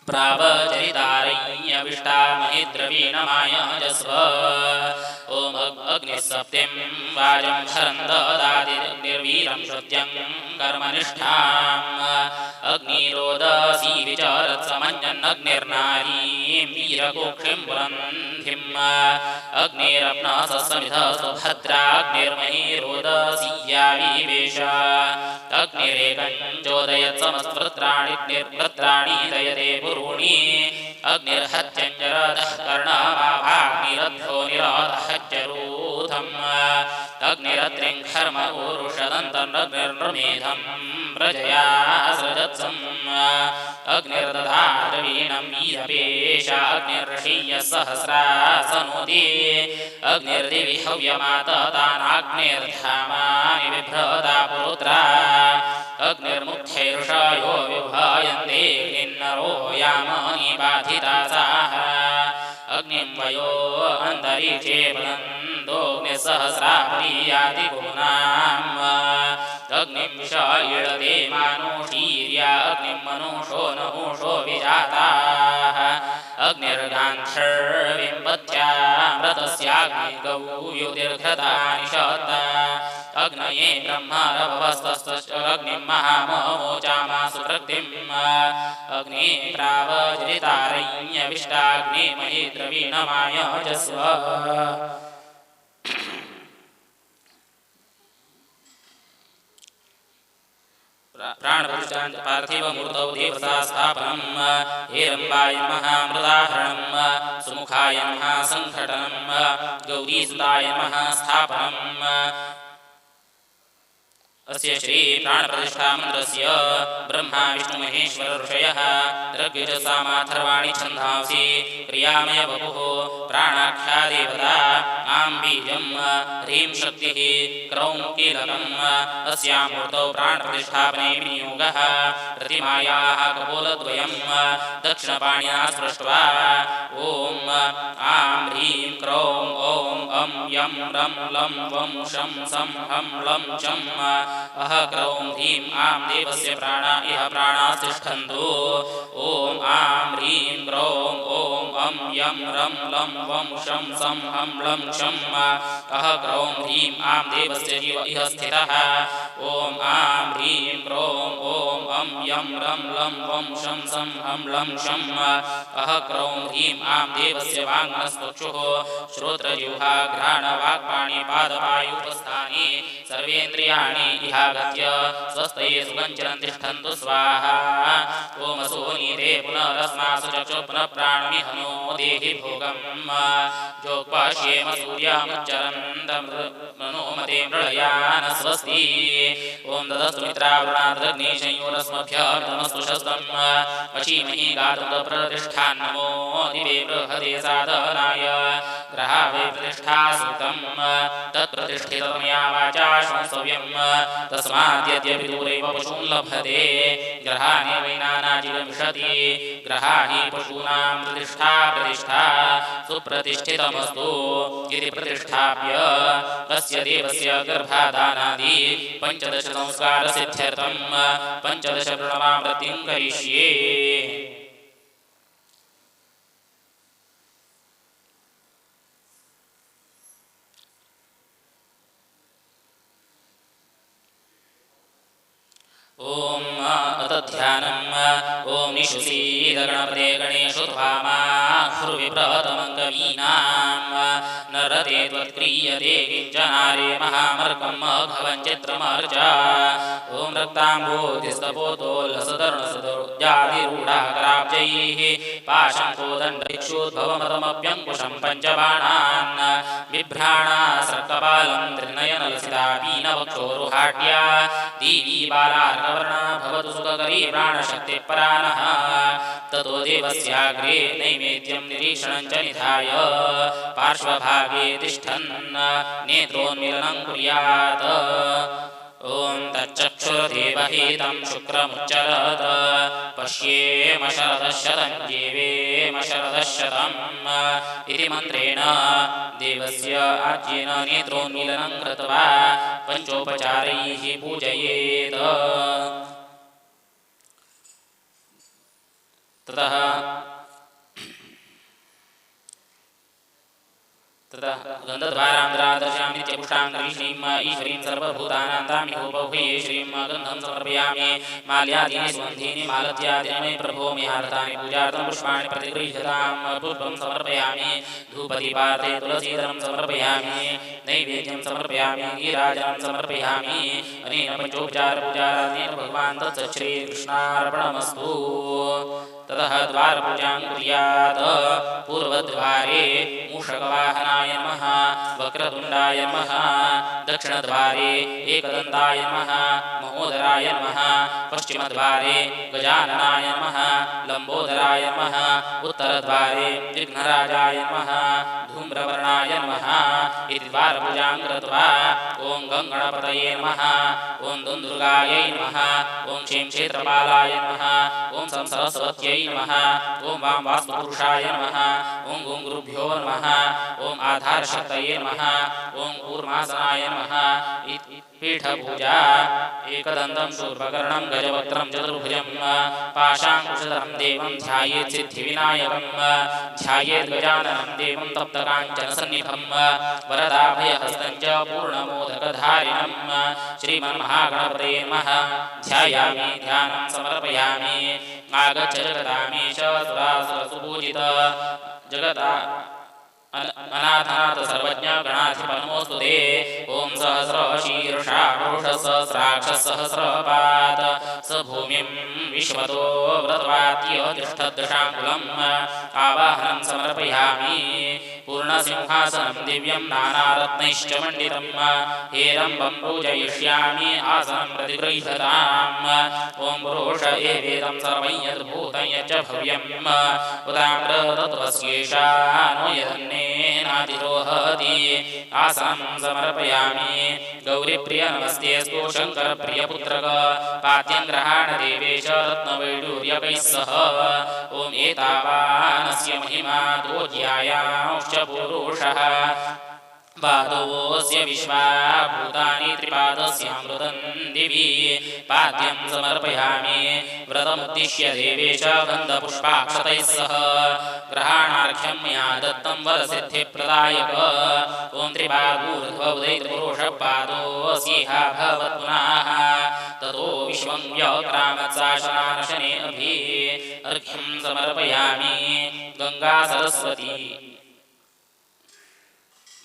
प्रावचरितारय्यविष्टामहिद्रवीणमायजस्व ॐ अग्निः सप्तिं वाजं भरं ददाति अग्निर्वीरं श्रुत्यं कर्मनिष्ठाम् अग्निरोदसी विचारत्समञ्जन्नग्निर्नारीं वीरगोक्षिं पुरन्धिम् अग्निरप्नासस्समिधः सुभद्राग्निर्मही रोदसीयाविवेश अग्निरेकं चोदयत्समस्वृत्राणि दयते पुरूणि अग्निर्हत्यञ्जरदः कर्णमाभाग्निरध्यो निरादहज्जरूथम् अग्निरत्रिं घर्म ऊरुषदन्तर्नग्निर्मेधं प्रजया सृजत्सम् अग्निर्दधाद्रवीणं वीरपेश अग्निर्षय्य सहस्रासनोदि अग्निर्दिवि हव्यमातदानाग्निर्धामानि बिभ्रता पुत्रा अग्निर्मुख्यैर्षयो विभयन्ते किन्नरो यामनि बाधितासाः अग्निं वयो अन्तरिक्षे वदन्तोऽग्निः सहस्राप्रियादिगुणाम् अग्निं विषयीळते मानुषीर्या अग्निं मनुषो नहुषो विजाताः अग्निर्गान्धर्वीं पथ्यामृतस्याग्निगौयुतिर्घृतानिषता अग्नये ब्रह्मरभवस्तस्तश्च महामवोचामासु कृतिम् अग्ने प्रावचरितारय्यविष्टाग्निमहि द्रवीणमायजस्व प्राणप्रतिष्ठां पार्थिवमूर्तौ देवता स्थापनम् हेरम्बाय महामृदाहरणम् सुमुखाय नमः सङ्घटनम् गौरीसुताय नमः स्थापनम् अस्य श्री प्राणप्रतिष्ठामन्त्रस्य ब्रह्मा विष्णुमहेश्वर ऋषयः ऋग्यजुस्सामाथर्वाणि छन्दांसि क्रियामय वपुः प्राणाख्या देवता आं बीजं ह्रीं शक्तिः क्रौं कीलकम् अस्यां मूर्तौ प्राणप्रतिष्ठापने विनियोगः प्रतिमायाः कपोलद्वयं दक्षिणपाणिना स्पृष्ट्वा ॐ आं ह्रीं क्रौं ॐ अं यं रं लं वं शं सं हं लं चं अह क्रौं ह्रीं आं देवस्य प्राणा इह प्राणास्तिष्ठन्तु ॐ आं ह्रीं क्रौं ॐ अं यं रं लं वं शं सं हं लं क्षं अह क्रौं ह्रीं आं देवस्य जीव इह स्थितः ॐ आं ह्रीं क्रौं ॐ अं यं रं लं वं शं सं हं लं क्षं अह क्रौं ह्रीं आं देवस्य वाङ्मनस्चक्षुः श्रोत्रजिह्वा घ्राणवाक्पाणिपादपायुपस्थानि सर्वेन्द्रियाणि इहागत्य स्वस्तये सुगञ्चरन् तिष्ठन्तु स्वाहा ॐ असोनीते पुनरस्मासु चक्षु पुनः प्राणमिह नो देहि भोगम् जोक्पाश्येम सूर्यामुच्चरन्तमनोमते मृळयान स्वस्ति ॐ ददस्तु मित्रावृणादग्निशयोरस्मभ्यः नमस्तु शस्तम् वशीमहि गातुं प्रतिष्ठान्नमो दिवे बृहदे साधनाय ग्रहावे प्रतिष्ठासुतं तत्प्रतिष्ठितमया वाचा संस्तव्यं तस्माद्यद्यपि दूरैव पशून् लभते ग्रहाणि वै नानाजीवमिषति ग्रहाणि पशूनां प्रतिष्ठा सुप्रतिष्ठितमस्तु इति प्रतिष्ठाप्य तस्य देवस्य गर्भाधानादि 15 संस्कारसिद्ध्यर्थं 15 प्रणवावृत्तिं करिष्ये ॐ अतध्यानम् ॐ निशुसीदगणपते गणेषु त्वामा खुर्विप्रतमङ्गवीनां नरते त्वत्क्रियते किञ्चनारे महामर्कं मघवं चित्रमर्च ॐ रक्ताम्बोधिस्तपोतोल्लसतरुणसदोजातिरूढाकराब्जैः पाशं कोदण्डैक्षुद्भवमतमप्यङ्कुशं पञ्चबाणान् बिभ्राणा सर्कपालं त्रिनयनलसितापीनवक्षोरुहाट्या देवी बालार्कवर्णा भवतु सुखकरी प्राणशक्तिपरानः ततो देवस्याग्रे नैवेद्यं निरीक्षणं च निधाय पार्श्वभागे तिष्ठन् नेत्रोन्मीलनं कुर्यात् ॐ तच्चक्षुर्देवहितं शुक्रमुच्चरत् पश्येम शरदशतं जीवेम शरदशतम् इति मन्त्रेण देवस्य आज्येन नेत्रोन्मीलनं कृत्वा पञ्चोपचारैः पूजयेत् ततः गन्धद्वारान्द्रादशामित्यपुष्टाङ्गरीश्रीं ईश्वरीं सर्वभूतानां तामिहोपभूये श्रीं गन्धं समर्पयामि माल्यादीनि सुगन्धीनि मालत्यादीनि प्रभो मेहार्थानि पूजार्थं पुष्पाणि प्रतिगृह्यतां पुष्पं समर्पयामि धूपदीपार्थे तुलसीदलं समर्पयामि नैवेद्यं समर्पयामि नीराजनं समर्पयामि अनेन पञ्चोपचारपूजाराधनेन भगवान् तत्सच्छ्रीकृष्णार्पणमस्तु ततः द्वारपूजां कुर्यात् पूर्वद्वारे मूषकवाहनाय नमः वक्रतुण्डाय नमः दक्षिणद्वारे एकदन्ताय नमः महोदराय नमः पश्चिमद्वारे गजाननाय नमः लम्बोदराय नमः उत्तरद्वारे विघ्नराजाय नमः धूम्रवर्णाय नमः इति द्वारपूजां कृत्वा ॐ गङ्गणपतये नमः ॐ दुन्दुर्गायै नमः ॐ क्षीं क्षेत्रपालाय नमः ॐ सरस्वत्यै नमः ॐ वां वास्तुपुरुषाय नमः ॐ गुं गुरुभ्यो नमः ॐ आधारशक्तये नमः ॐ कूर्मासनाय नमः पीठपूजा एकदन्तं शूर्पकर्णं गजवक्त्रं चतुर्भुजं पाशाङ्कुशधरं देवं ध्यायेत् सिद्धिविनायकं ध्यायेत् गजाननं देवं तप्तकाञ्चनसन्निभं वरदाभयहस्तं च पूर्णमोदकधारिणं श्रीमन्महागणपतये नमः ध्यायामि ध्यानं समर्पयामि आगच्छ जगदामीश सुरासुरसुपूजित जगता अनाथनाथ सर्वज्ञ गणाधिपनमोऽस्तु ते ॐ सहस्रशीर्षा पुरुषसहस्राक्षसहस्रपाद स भूमिं विश्वतो व्रतवाद्य तिष्ठद्दशाङ्कुलम् आवाहनं समर्पयामि पूर्णसिंहासनं दिव्यं नानारत्नैश्च मण्डितं हेरम्बं पूजयिष्यामि आसनं प्रतिगृह्यताम् ॐ पुरुष एवेदं सर्वं यद्भूतं यच्च भव्यम् उदाम्रतत्त्वस्येषा नो यदन्नेनातिरोहति आसनं समर्पयामि गौरीप्रिय नमस्तेऽस्तु शङ्करप्रियपुत्रक पाद्यं ग्रहाण देवेश रत्नवैडूर्यकैः सह ॐ एतावानस्य महिमा दोज्यायांश्च पुरुषः पादोऽस्य विश्वा भूतानि त्रिपादस्यामृतं दिवि पाद्यं समर्पयामि व्रतमुद्दिश्य देवेश गन्धपुष्पाक्षतैः सह ग्रहाणार्घ्यं मया दत्तं वरसिद्धिप्रदायक ॐ त्रिपादूर्ध्वोदयपुरुषपादोऽस्येह भवत् पुनः ततो विश्वं व्यक्रामत्साशनाशने अभि अर्घ्यं समर्पयामि गंगा सरस्वती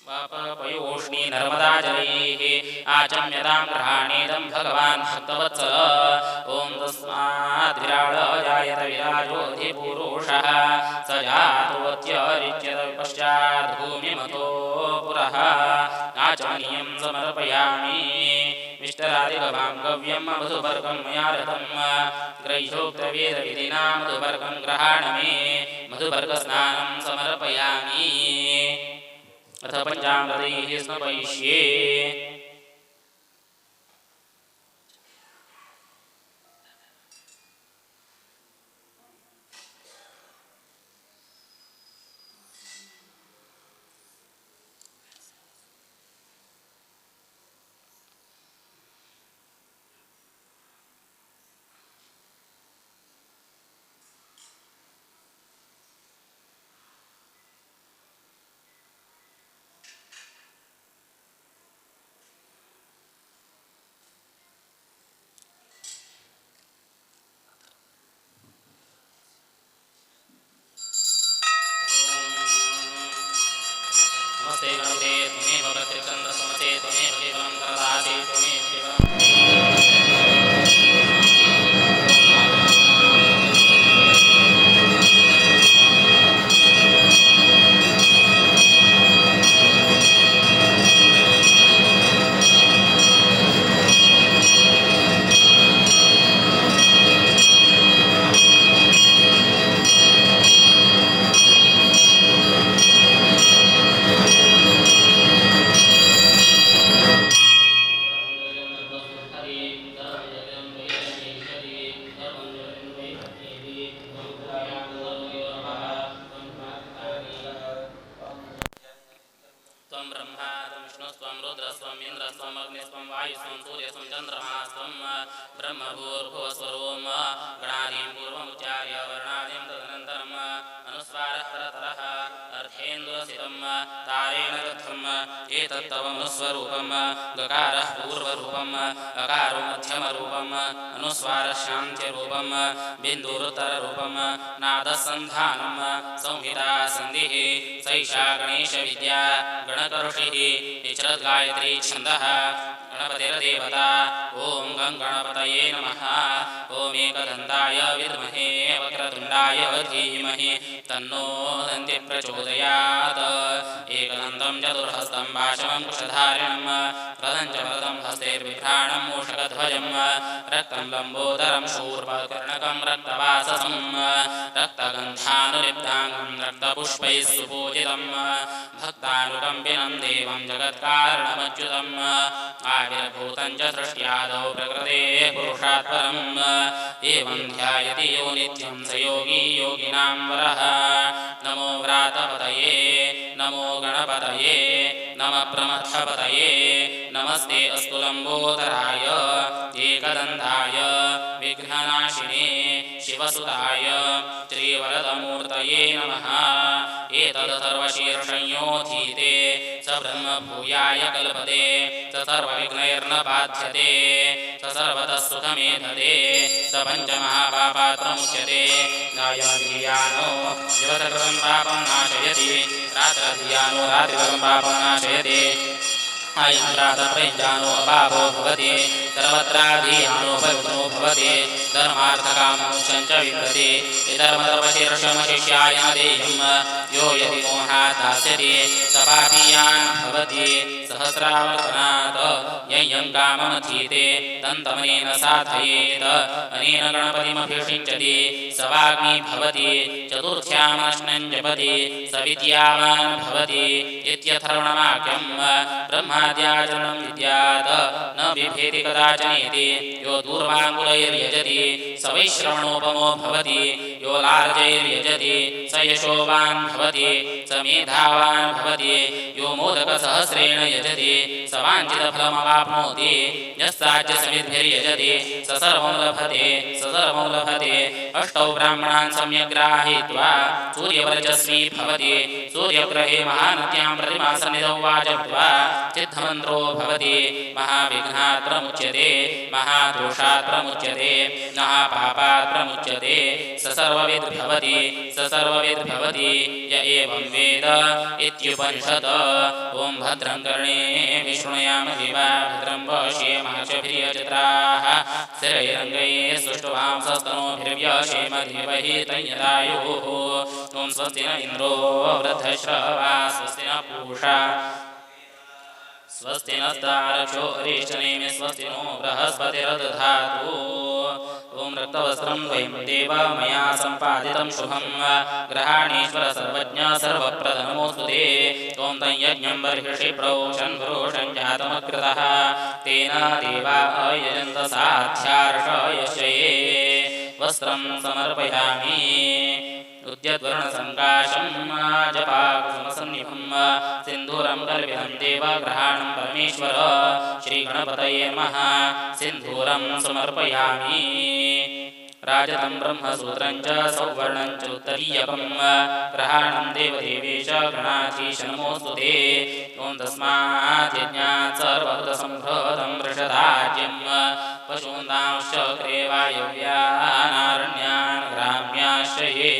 वापपयोष्णी नर्मदा जलैः आचम्यतां ग्रहाणेदं भगवान् भक्तवत्सल ॐ तस्माद् विराडजायत विराजोऽधिपुरुषः स जातोऽत्यरिच्यत पश्चात् भूमिमतो पुरः आचमनीयं समर्पयामि विष्टरादिगवां गव्यं मधुपर्कं मया रतं ग्रह्योक्तवेदविधिना मधुपर्कं ग्रहाणमे मधुपर्कस्नानं समर्पयामि अथ पंचामृतैः स्नपयिष्ये नमस्ते गणपते त्वमेव प्रत्यक्षं दशमते त्वमेव केवलं ददासि त्वमेव केवलं त्वं ब्रह्मा त्वं विष्णुस्त्वं रुद्रस्त्वं इन्द्रस्त्वं अग्निस्त्वं वायुस्त्वं सूर्यस्त्वं चन्द्रमास्त्वं ब्रह्मभूर्भुवस्वरोम गणादीं पूर्वमुच्चार्य वर्णादीं तदनन्तरम् अनुस्वारः परतरः अर्थेन्दुरसितं तारेण दत्तम् एतत्तवमनुस्वरूपं गकारः पूर्वरूपम् अकारो मध्यमरूपम् अनुस्वारः शान्त्यरूपम् बिन्दुरुत्तररूपम् नादसन्धानं संहिता सन्धिः सैषा गणेशविद्या गणकर्षिः निचरद्गायत्री छन्दः गणपतिर्देवता ॐ गणपतये नमः ॐ एकदन्ताय विद्महे वक्रतुण्डाय धीमहि तन्नो दन्तिः प्रचोदयात् एकदन्तं चतुर्हस्तं भाषमं कुशधारिणं रथं च वरदं हस्तैर्बिभ्राणं मूषकध्वजं रक्तं लम्बोदरं शूर्पकर्णकं रक्तवाससं रक्तगन्धानुलिप्ताङ्गं रक्तपुष्पैः सुपूजितं भक्तानुकम्पिनं देवं जगत्कारणमच्युतम् आविर्भूतं च सृष्ट्यादौ प्रकृतेः पुरुषात् परम् एवं ध्यायति यो नित्यं स योगी योगिनां वरः नमो व्रातपतये नमो गणपतये नमः प्रमथपतये नमस्ते अस्तु लम्बोदराय एकदन्ताय विघ्ननाशिने शिवसुताय श्रीवरदमूर्तये नमः एतद् सर्वशीर्षयोधीते स ब्रह्मभूयाय कल्पते स सर्वविघ्नैर्न बाध्यते स सर्वतः सुखमेधते स पञ्चमहापापात्रमुच्यते गायाधियानो दिवसकृतं पापं नाशयति रात्रधियानो रात्रिकृतं पापं नाशयति अयं प्रातःप्रयुञ्जानो अपापो भवति सर्वत्राधियानो पवित्रो भवति धर्मार्थकामोक्षं च विन्दति इतरमधर्मशीर्षमशिष्याय न देयं यो यदि मोहात् दास्यति स पापीयान् भवति सहस्रावर्तनात् यं काममधीते तन्तमनेन साधयेत् अनेन गणपतिमभिषिञ्चति स वाग्मी भवति चतुर्थ्यामनश्नं जपति स विद्यावान् भवति इत्यथर्वणवाक्यं ब्रह्माद्याचरणं विद्यात् न बिभेति कदाचनेति यो दूर्वाङ्गुलैर्यजति स वैश्रवणोपमो भवति यो लार्जैर्यजति स यशोवान् भवति स मेधावान् भवति यो मोदकसहस्रेण यजति स वाञ्छितफलमवाप्नोति यस्ताज्यसमिद्भिर्यजति स सर्वं लभते अष्टौ ब्राह्मणान् सम्यग्राहीत्वा सूर्यवर्चस्वी भवति सूर्यग्रहे महानद्यां प्रतिमासन्निधौ वाजप्त्वा सिद्धमन्त्रो भवति महाविघ्नात् प्रमुच्यते महादोषात् प्रमुच्यते महापापात् प्रमुच्यते स सर्वविद् भवति य एवं वेद इत्युपनिषत् ॐ भद्रं कर्णेभिः शृणुयामदेवा भद्रं पश्येमाक्षभिर्यजत्राः स्थिरैरङ्गैः सुष्ठुवांसस्तनोभिर्व्यशेम देवहि तञ्जदायुः ॐ स्वस्ति न इन्द्रो वृद्धश्रवा स्वस्ति न पूषा स्वस्ति नस्तारक्षो अरिष्टनेमि स्वस्ति नो बृहस्पतिर्दधातु ॐ रक्तवस्त्रं द्वयं देव मया सम्पादितं शुभं ग्रहाणीश्वर सर्वज्ञ सर्वप्रद नमोऽस्तु ते ॐ तं यज्ञं बर्हिषि प्रोषन् पुरुषं जातमकृतः तेन देवा अयजन्त साध्यार्षयश्चये वस्त्रं समर्पयामि उद्यद्वर्णसङ्काशं जपाकुसुमसन्निभं सिन्धूरं कल्पितं देवग्रहाणं परमेश्वर श्रीगणपतये नमः सिन्धूरं समर्पयामि राजतं ब्रह्मसूत्रं च सौवर्णं च उत्तरीयकं ग्रहाणं देवदेवेश गणाधीश नमोऽस्तु ते ॐ तस्मात् यज्ञात् सर्वभूतसम्भृतं वृषधाज्यं पशूनांश्च क्रेवायव्यानारण्यान् ग्राम्याश्रये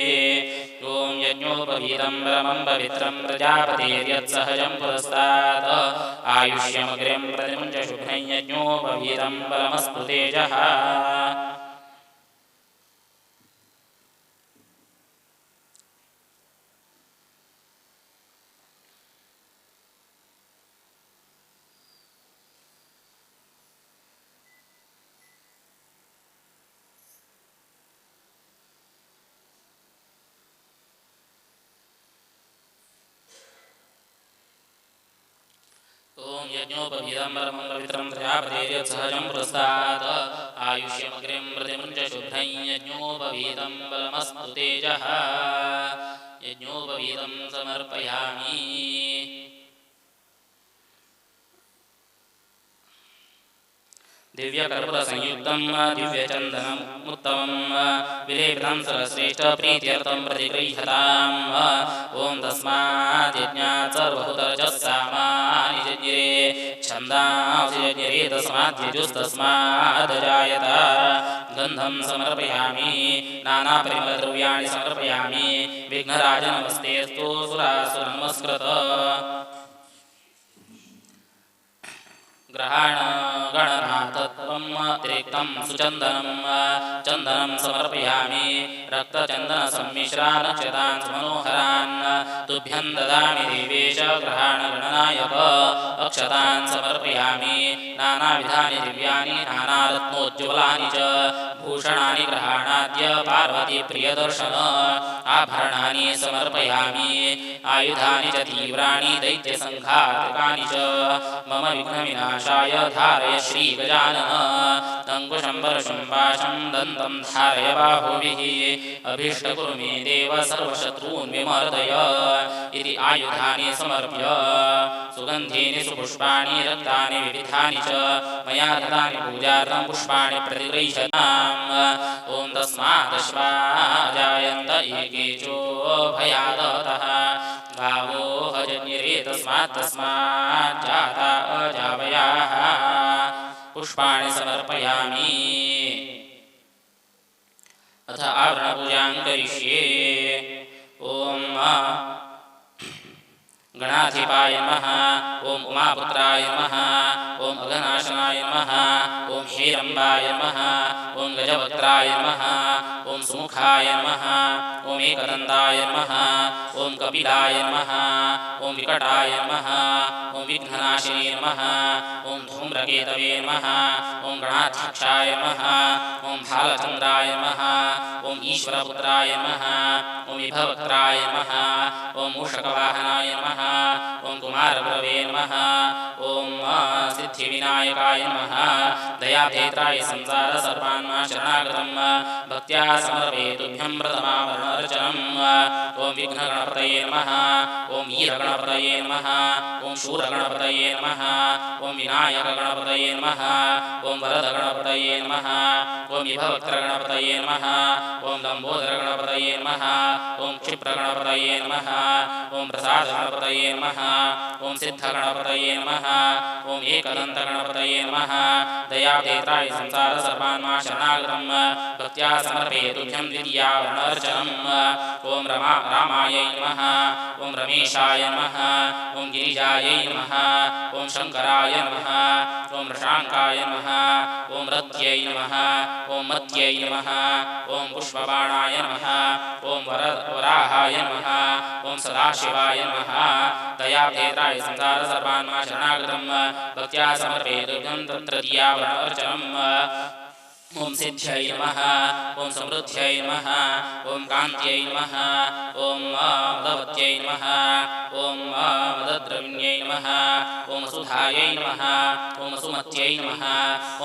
ॐ यज्ञोपवीतं परमं पवित्रं प्रजापतेर्यत्सहजं पुरस्तात् आयुष्यमग्र्यं प्रतिमुञ्च शुभ्रं यज्ञोपवीतं परमस्तु तेजः ॐ यज्ञोपवीतं परमं पवित्रं प्रजापतेर्यत्सहजं पुरस्तात् आयुष्यमग्र्यं प्रतिमुञ्च शुभ्रं यज्ञोपवीतं बलमस्तु तेजः यज्ञोपवीतं समर्पयामि दिव्यकर्पूरसंयुक्तं दिव्यचन्दनम् उत्तमं विलेपितं सर्वश्रेष्ठ प्रीत्यर्थं प्रतिगृह्यताम् ॐ तस्मात् यज्ञात् सर्वभूतरजस्सामानि यज्ञिरे छन्दांसि यज्ञिरे तस्मात् यजुस्तस्मात् जायत गन्धं समर्पयामि नानापरिमलद्रव्याणि समर्पयामि विघ्नराज नमस्तेऽस्तु सुरासुरनमस्कृत ग्रहाण गणनाथत्वम् अतिरिक्तं सुचन्दनं चन्दनं समर्पयामि रक्तचन्दनसम्मिश्रान् मनोहरान् तुभ्यं ददामि देवेश ग्रहाणगणनायक अक्षतान् समर्पयामि नानाविधानि दिव्यानि नानारत्नोज्ज्वलानि च भूषणानि ग्रहाणाद्य पार्वतीप्रियदर्शन आभरणानि समर्पयामि आयुधानि च तीव्राणि दैत्यसङ्घातकानि च मम विघ्नविनाशाय धारय श्रीगजानन अङ्कुशं परशुं पाशं दन्तं धारय बाहुभिः अभीष्टकुरु मे देव सर्वशत्रून् विमर्दय इति आयुधानि समर्प्य सुगन्धीनि सुपुष्पाणि रक्तानि विविधानि च मया ददानि पूजार्थं पुष्पाणि प्रतिगृह्यताम् ॐ तस्मादश्वा जायन्त एकेचो भयादतः गावो हजन्यरे तस्मात् जाता अजावयाः पुष्पाणि समर्पयामि अथ आवरणपूजां करिष्ये ॐ गणाधिपाय नमः ओम उमापुत्राय नमः ओम अघनाशनाय नमः ओम हेरम्बाय नमः ओम गजवक्त्राय नमः ओम सुमुखाय नमः ओम एकदन्ताय नमः ओम कपिलाय नमः ओम विकटाय नमः ओम विघ्ननाशिने नमः ओम धूम्रकेतवे नमः ओम गणाध्यक्षाय नमः ओम भालचन्द्राय नमः ओम ईश्वरपुत्राय नमः ओम विभवक्त्राय नमः ओम मूषकवाहनाय नमः ओम कुमारगुरवे नमः ओम सिद्धिविनायकाय नमः दयाभेत्राय संसार सर्वान्मा शरणागतं भक्त्या समर्पयेतुभ्यं प्रथमावरणर्चनम् ओम विघ्नगणपतये नमः ओम वीरगणपतये नमः ओम शूरगणपतये नमः ओम विनायकगणपतये नमः ओम वरदगणपतये नमः ओम विभवक्त्रगणपतये नमः ओम लम्बोदरगणपतये नमः ओम क्षिप्रगणपतये नमः ओम प्रसादगणपतये नमः ओम सिद्धगणपतये नमः ओम एकदन्तगणपतये नमः दयाभेत्राय संसार सर्वान्मा शरणागतं भक्त्या समर्पयेतुभ्यं द्वितीयावरणर्चनम् ओम रामायै नमः ओम रमेशाय नमः ओम गिरिजायै नमः ओम शङ्कराय नमः ओम रशाङ्काय नमः ओम रत्यै नमः ओम मत्यै नमः ओम पुष्पबाणाय नमः ओम वराहाय नमः ओम सदाशिवाय नमः दयाभेत्राय संसार सर्वान्मा शरणागतं भक्त्या समर्पयेतुभ्यं तृतीयावरणर्चनम् ओम सिद्ध्यै नमः ओम समृद्ध्यै नमः ओम कान्त्यै नमः ओम मदवत्यै नमः ओम मदद्रविण्यै नमः ओम सुधायै नमः ओम सुमत्यै नमः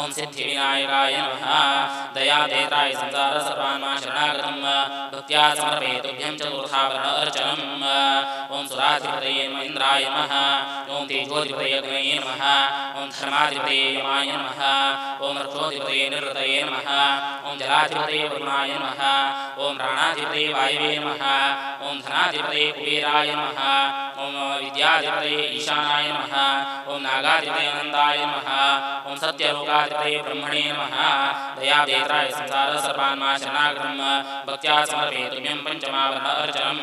ओम सिद्धिविनायकाय नमः दयाभेत्राय संसार सर्वान्मा शरणागतं भक्त्या समर्पयेतुभ्यं चतुर्थावरणर्चनम् ओम सुराधिपतये नमः इन्द्राय नमः ओम तेजोधिपतये अग्नये नमः ओम धर्माधिपतये यमाय नमः ओम रक्षोधिपतये निरृतये नमः ओम जलाधिपतये वरुणाय नमः ओम प्राणाधिपतये वायवे नमः ओम धनाधिपतये कुबेराय नमः ओम विद्याधिपतये ईशानाय नमः ओम नागाधिपतये अनन्ताय नमः ओम सत्यलोकाधिपतये ब्रह्मणे नमः दयाभेत्राय संसार सर्वान्मा शरणागतं भक्त्या समर्पयेतुभ्यं पञ्चमावरणर्चनम्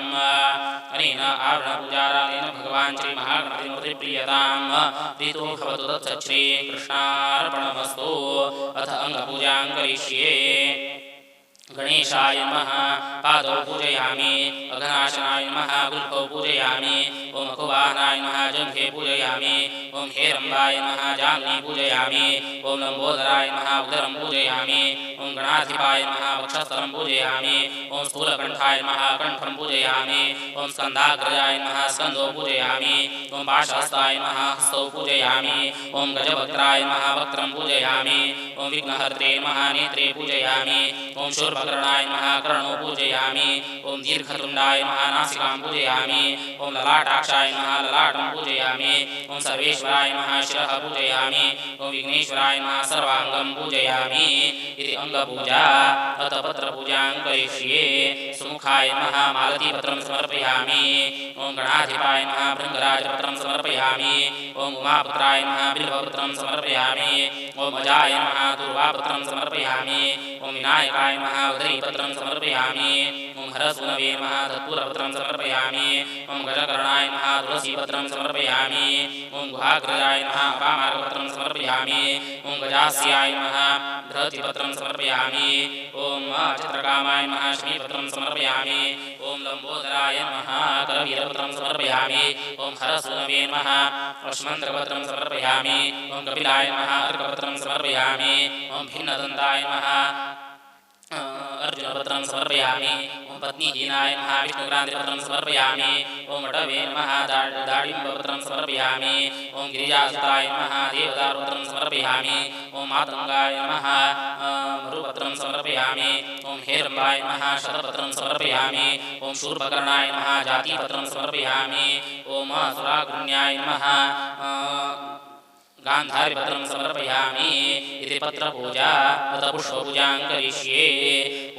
अनेन आवरणपूजाराधनेन भगवान् श्री महागणपतिप्रियतां प्रीतो भवतु तत्सच्छ्री कृष्णार्पणमस्तु अथ अङ्गपूजां करिष्ये गणेशाय नमः पादौ पूजयामि अघनाशनाय नमः गुल्फौ पूजयामि ओम अकुवाहनाय नमः जङ्घे पूजयामि ओम हेरम्बाय नमः जाह्नवी पूजयामि ओम लम्बोदराय नमः उदरं पूजयामि ओम गणाधिपाय नमः वक्षस्थलं पूजयामि ओम स्थूलकण्ठाय नमः कण्ठं पूजयामि ओम स्कन्धाग्रजाय नमः स्कन्धौ पूजयामि ओम पाशहस्ताय नमः हस्तौ पूजयामि ओम गजवक्त्राय नमः वक्त्रं पूजयामि ओम विघ्नहर्त्रे नमः नेत्रे पूजयामि ओम शूर्पकर्णाय नमः कर्णौ पूजयामि ओम दीर्घतुण्डाय नमः नासिकां पूजयामि ओम ललाटाक्षाय नमः ललाटं पूजयामि ओम सर्वेश्वराय नमः शिरः पूजयामि ओम विघ्नेश्वराय नमः सर्वाङ्गं पूजयामि इति अङ्गपूजा अथ पत्रपूजां करिष्ये सुमुखाय नमः मालतीपत्रं समर्पयामि ओम गणाधिपाय नमः भृङ्गराजपत्रं समर्पयामि ओम उमापुत्राय नमः बिल्वपत्रं समर्पयामि ओम अजाय नमः दूर्वापत्रं समर्पयामि ओम विनायकाय नमः उदरीपत्रं समर्पयामि ओम हरसूनवे नमः धत्पुरपत्रं समर्पयामि ओम गजकर्णाय नमः तुलसीपत्रं समर्पयामि ओम गुहाग्रजाय नमः अपामार्गपत्रं समर्पयामि ओम गजास्याय नमः बृहतिपत्रं समर्पयामि ओम चित्रकामाय नमः श्रीपत्रं समर्पयामि ओम लम्बोदराय नमः करवीरपत्रं समर्पयामि ओम हरसूनवे नमः अश्मन्द्रपत्रं समर्पयामि ओम कपिलाय नमः अर्कपत्रं समर्पयामि ओम भिन्नदन्ताय नमः अर्जुनपत्रं समर्पयामि ओम पत्नीहीनाय नमः विष्णुक्रान्तिपत्रं समर्पयामि ओम अटवे नमः दाडिम्बपत्रं समर्पयामि ओम गिरिजासुताय नमः देवदारुपत्रं समर्पयामि ओम मातङ्गाय नमः मरुपत्रं समर्पयामि ओम हेरम्बाय नमः शतपत्रं समर्पयामि ओम शूर्पकर्णाय नमः जातिपत्रं समर्पयामि ओम सुराग्रण्याय नमः गान्धारिपत्रं समर्पयामि इति पत्रपूजा अथ पुष्पपूजां करिष्ये।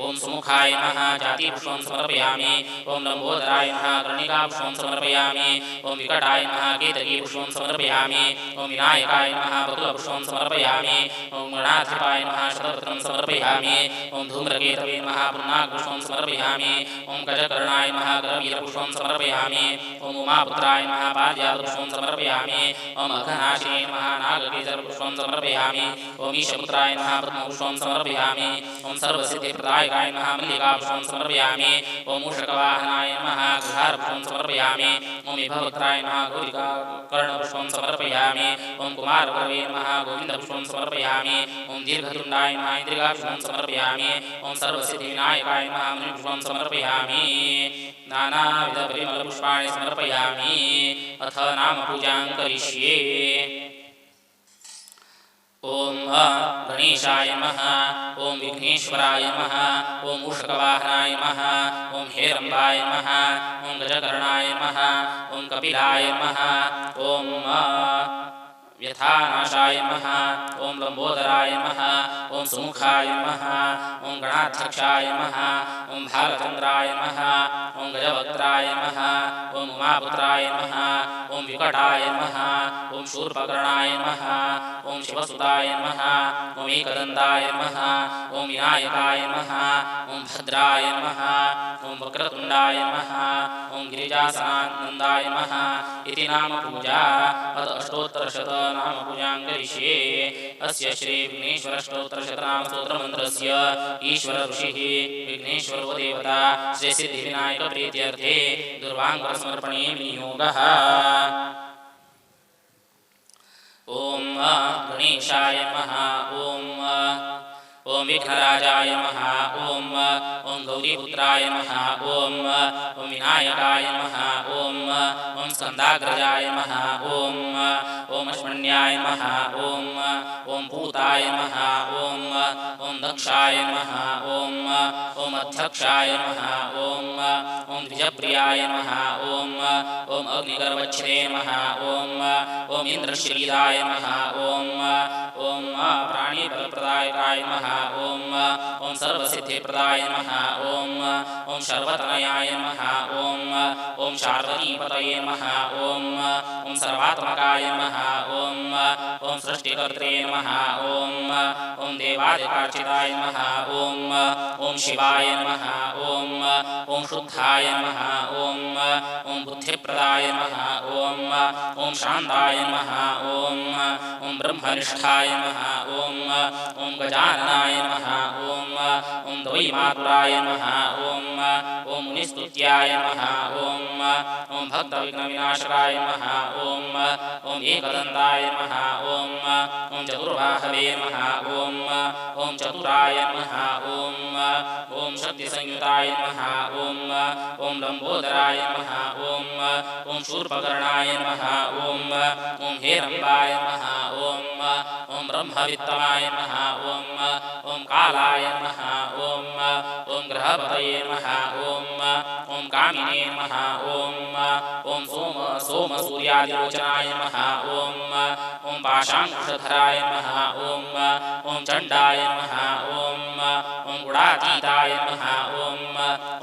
ॐ सुमुखाय नमः जातिपुष्पं समर्पयामि। ॐ लम्बोदराय नमः कर्णिकापुष्पं समर्पयामि। ॐ विकटाय नमः केतकीपुष्पं समर्पयामि। ॐ विनायकाय नमः बकुलपुष्पं समर्पयामि। ॐ गणाधिपाय नमः शतपत्रं समर्पयामि। ॐ धूम्रकेतवे नमः पुन्नाकपुष्पं समर्पयामि। ॐ गजकर्णाय नमः करवीरपुष्पं समर्पयामि। ॐ उमापुत्राय नमः पारिजातपुष्पं समर्पयामि। ॐ अघनाशिने नमः नागकेसरपुष्पं समर्पयामि। ॐ ईशपुत्राय नमः पद्मपुष्पं समर्पयामि। ॐ सर्वसिद्धिप्रदायकाय नमः मल्लिकापुष्पं समर्पयामि। ॐ मूषकवाहनाय नमः गृहारपुष्पं समर्पयामि। ॐ विभवक्त्राय नमः गौरिकाकर्णपुष्पं समर्पयामि। ॐ कुमारगुरवे नमः गोविन्दपुष्पं समर्पयामि। ॐ दीर्घतुण्डाय नमः इन्द्रिकापुष्पं समर्पयामि। ॐ सर्वसिद्धिविनायकाय नमः मणिपुष्पं समर्पयामि। नानाविधपरिमलपुष्पाणि समर्पयामि। अथ नामपूजां करिष्ये। ॐ गणेशाय नमः। ॐ विघ्नेश्वराय नमः। ॐ मूषकवाहनाय नमः। ॐ हेरम्बाय नमः। ॐ गजकर्णाय नमः। ॐ कपिलाय नमः। ॐ व्यथानाशाय नमः। ॐ लम्बोदराय नमः। ॐ सुमुखाय नमः। ॐ गणाध्यक्षाय नमः। ॐ भालचन्द्राय नमः। ॐ गजवक्त्राय नमः। ॐ उमापुत्राय नमः। ॐ विकटाय नमः। ॐ शूर्पकर्णाय नमः। ॐ शिवसुताय नमः। ॐ एकदन्ताय नमः। ॐ विनायकाय नमः। ॐ भद्राय नमः। ॐ वक्रतुण्डाय नमः। ॐ गिरिजासनानन्दाय नमः इति नामपूजा अथ अष्टोत्तरशतनामपूजां करिष्ये। अस्य श्री विघ्नेश्वरष्टोत्तरशतनामस्तोत्रमन्त्रस्य ईश्वर ऋषिः विघ्नेश्वरो देवता श्रीसिद्धिविनायकप्रीत्यर्थे दुर्वाङ्गसमर्पणे विनियोगः। ॐ गणेशाय नमः। ॐ विघ्नराजाय नमः। ॐ गौरीपुत्राय नमः। ॐ विनायकाय नमः। ॐ स्कन्दाग्रजाय नमः। ॐ अश्मण्याय नमः। ॐ पूताय नमः। ॐ दक्षाय नमः। ॐ अध्यक्षाय नमः। ॐ द्विजप्रियाय नमः। ॐ अग्निगर्वच्छिदे नमः। ॐ इन्द्रश्रीदाय नमः। ॐ प्राणीबलप्रदायकाय नमः। ॐ सर्वसिद्धिप्रदाय नमः। ॐ सर्वतनयाय नमः। ॐ शार्वरीपतये नमः। ॐ सर्वात्मकाय नमः। ॐ सृष्टिकर्त्रे नमः। ॐ देवादिकार्चिताय नमः। ॐ शिवाय नमः। ॐ शुद्धाय नमः। ॐ बुद्धिप्रदाय नमः। ॐ शान्ताय नमः। ॐ ब्रह्मनिष्ठाय नमः। ॐ गजाननाय नमः। ॐ द्वैमातुराय नमः। ॐ मुनिस्तुत्याय नमः। ॐ भक्तविघ्नविनाशकाय नमः। ॐ एकदन्ताय नमः। ॐ चतुर्बाहवे नमः। ॐ चतुराय नमः। ॐ शक्तिसंयुताय नमः। ॐ लम्बोदराय नमः। ॐ शूर्पकर्णाय नमः। ॐ हेरम्बाय नमः। ॐ ब्रह्मवित्तमाय नमः। ॐ कालाय नमः। ॐ ग्रहपतये नमः। ॐ कामिने नमः। ॐ सोमसूर्यादिलोचनाय नमः। ॐ पाशाङ्कुशधराय नमः। ॐ चण्डाय नमः। ॐ गुणातीताय नमः।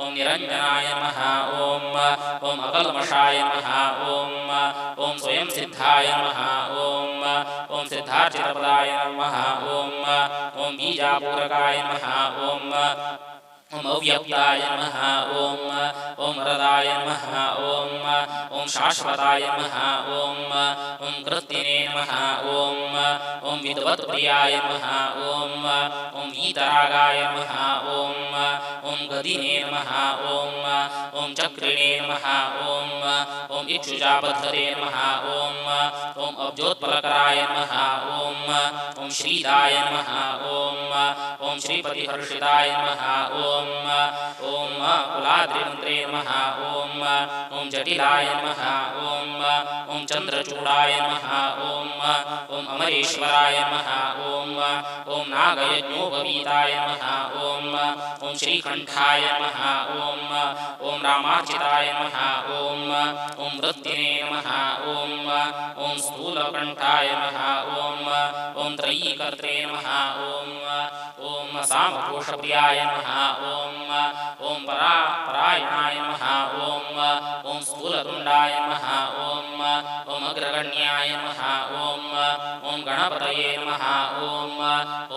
ॐ निरञ्जनाय नमः। ॐ अकल्मषाय नमः। ॐ स्वयं सिद्धाय नमः। ॐ सिद्धार्चितपदाय नमः। ॐ बीजापूरकाय नमः। ॐ अव्यक्ताय नमः। ॐ वरदाय नमः। ॐ शाश्वताय नमः। ॐ कृत्तिने नमः। ॐ विद्वत्प्रियाय नमः। ॐ वीतरागाय नमः। ॐ गदिने नमः। ॐ चक्रिणे नमः। ॐ इक्षुजापद्धते नमः। ॐ अब्जोत्पलकराय नमः। ॐ श्रीदाय नमः। ॐ श्रीपतिहर्षिताय नमः। ॐ कुलाद्रिमन्त्रे नमः ॐ जटिलाय नमः ॐ चन्द्रचूडाय नमः ॐ अमरेश्वराय नमः ॐ नागयज्ञोपवीताय नमः ॐ श्रीकण्ठाय नमः ॐ रामार्चिताय नमः ॐ वृत्तिने नमः ॐ स्थूलकण्ठाय नमः ॐ त्रयीकर्त्रे नमः ॐ सामघोषप्रियाय नमः ॐ परायणाय नमः ॐ स्थूलतुण्डाय नमः ॐ अग्रगण्याय नमः ॐ गणपतये नमः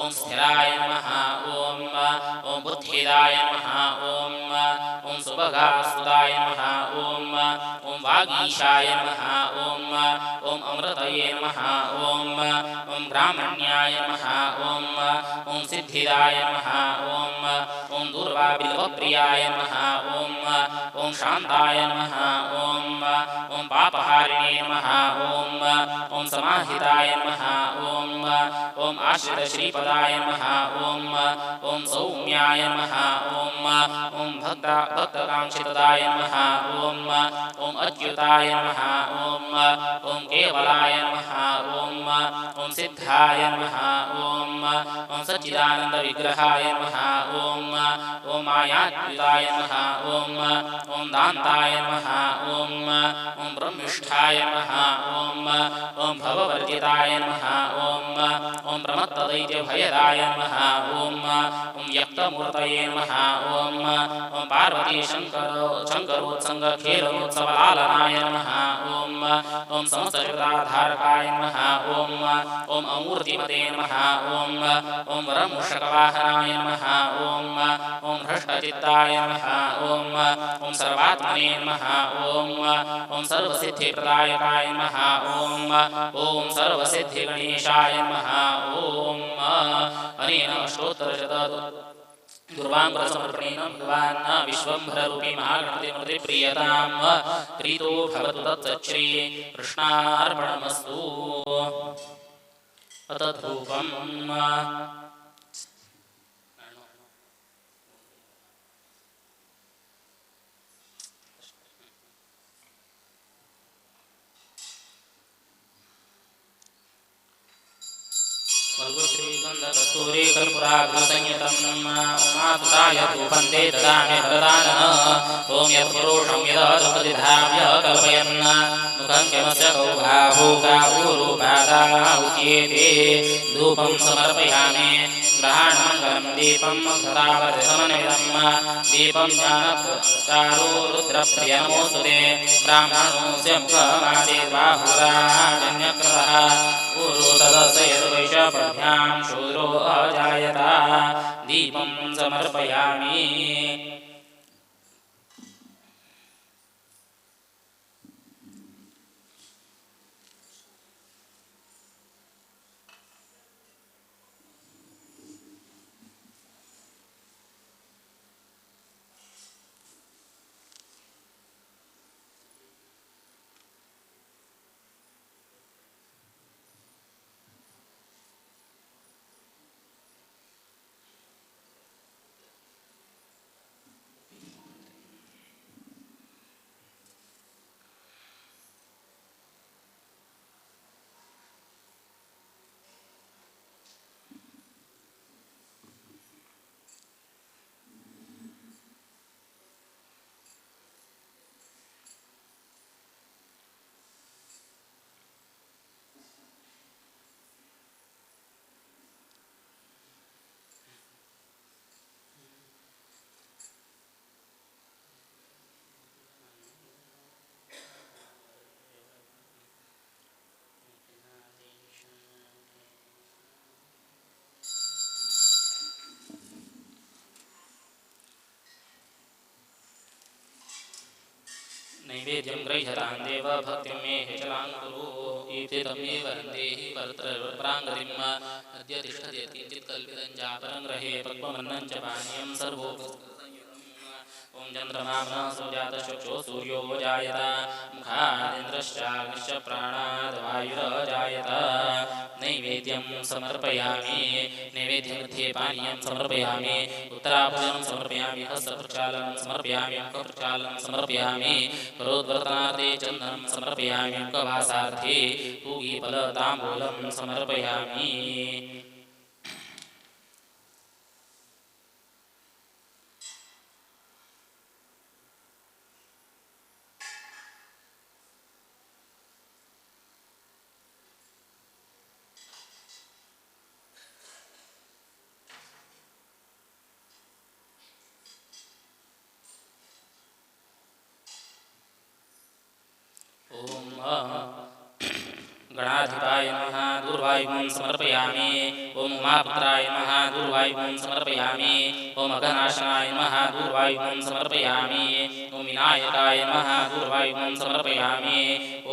ॐ स्थिराय नमः ॐ बुद्धिदाय नमः ॐ सुभगासुदाय नमः ॐ वागीशाय नमः ॐ अमृतये नमः ॐ ब्राह्मण्याय नमः ॐ सिद्धिदाय नमः ॐ दूर्वाबिल्वप्रियाय नमः ॐ शान्ताय नमः ॐ पापहारिणे नमः ॐ समाहिताय नमः ॐ आश्रितश्रीपदाय नमः ॐ सौम्याय नमः ॐ भक्तकाङ्क्षितदाय नमः ॐ अच्युताय नमः ॐ केवलाय नमः ॐ सिद्धाय नमः ॐ सच्चिदानन्दविग्रहाय नमः ॐ मायाद्युताय नमः ॐ दान्ताय नमः ॐ ब्रह्मिष्ठाय नमः ॐ भववर्जिताय नमः ॐ प्रमत्तदैत्यभयदाय नमः ॐ व्यक्तमूर्तये नमः ॐ पार्वती शङ्करोत्सङ्गखेलोत्सवलालनाय नमः ॐ समस्तजगदाधारकाय नमः ॐ अमूर्तिमते नमः ॐ वरमूषकवाहनाय नमः ॐ भ्रष्टचित्ताय नमः ॐ सर्वात्मने नमः ॐ सर्वसिद्धिप्रदायकाय नमः ॐ सर्वसिद्धिगणेशाय नमः ॐ अनेन अष्टोत्तरशत दुर्वाङ्गसमर्पणेन भगवान् विश्वम्भररूपी महागणपतिप्रियतां प्रीतो भवतु तत्सच्छ्री कृष्णार्पणमस्तु अथ धूपम् श्रीगन्धकस्तूरी कर्पूराग्रसंयुतं उमासुताय धूपं ते ददामि वरदानः ॐ यत्पुरुषं यदनुपतिधाव्य कल्पयन् मुखं यमस्य गौभावूकावूरुपादाउच्येते धूपं समर्पयामि ग्रहाणमङ्गलं दीपं सदावधिसमन्वितं दीपं ज्ञानप्रकारो रुद्रप्रियनमोऽस्तुते ब्राह्मणोऽस्य मुखमासीद्बाहुराजन्यकृतः ऊरु तदस्य यद्वैशपद्भ्यां शूद्रो अजायत दीपं समर्पयामि नैवेद्यं गृह्यतां देव भक्तिं मे हेचलां कुरु ईप्सितमेव देहि परत्राङ्गतिम् अद्य तिष्ठति किञ्चित् कल्पितं चापरं ग्रहे पक्वमन्नं च पानीयं सर्वोपस्कृतसंयुतं ॐ चन्द्रमा मनसो जातचक्षुः सूर्यो जायत मुखादिन्द्रश्चाग्निश्च प्राणाद्वायुरजायत नैवेद्यं समर्पयामि नैवेद्यमध्ये पानीयं समर्पयामि उत्तराभूषणं समर्पयामि हस्तप्रक्षालनं समर्पयामि मुखप्रक्षालनं समर्पयामि करोद्वर्तनार्थे चन्दनं समर्पयामि मुखवासार्थे पूगीफलताम्बूलं समर्पयामि गणाधिपाय नमः दूर्वायुं समर्पयामि ओम उमापुत्राय नमः दूर्वायुं समर्पयामि ओम अघनाशनाय नमः दूर्वायुं समर्पयामि ओम विनायकाय नमः दूर्वायुं समर्पयामि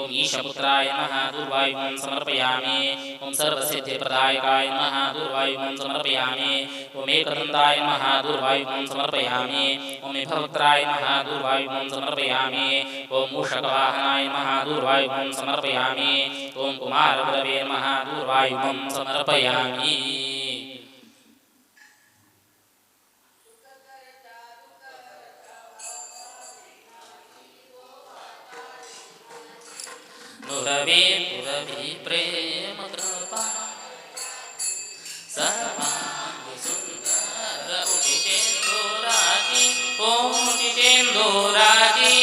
ओम ईशपुत्राय नमः दूर्वायुं समर्पयामि ओम सर्वसिद्धिप्रदायकाय नमः दूर्वायुं समर्पयामि ओम एकदन्ताय नमः दूर्वायुं समर्पयामि ओम विभवक्त्राय नमः दूर्वायुं समर्पयामि ओम मूषकवाहनाय नमः दूर्वायुं समर्पयामि ओम कुमारवरवे नमः दूर्वायुं समर्पयामि नुरवे पुरवे प्रेम कृपा सर्वांग सुंदर उटिचेंदुराजी ओम उटिचेंदुराजी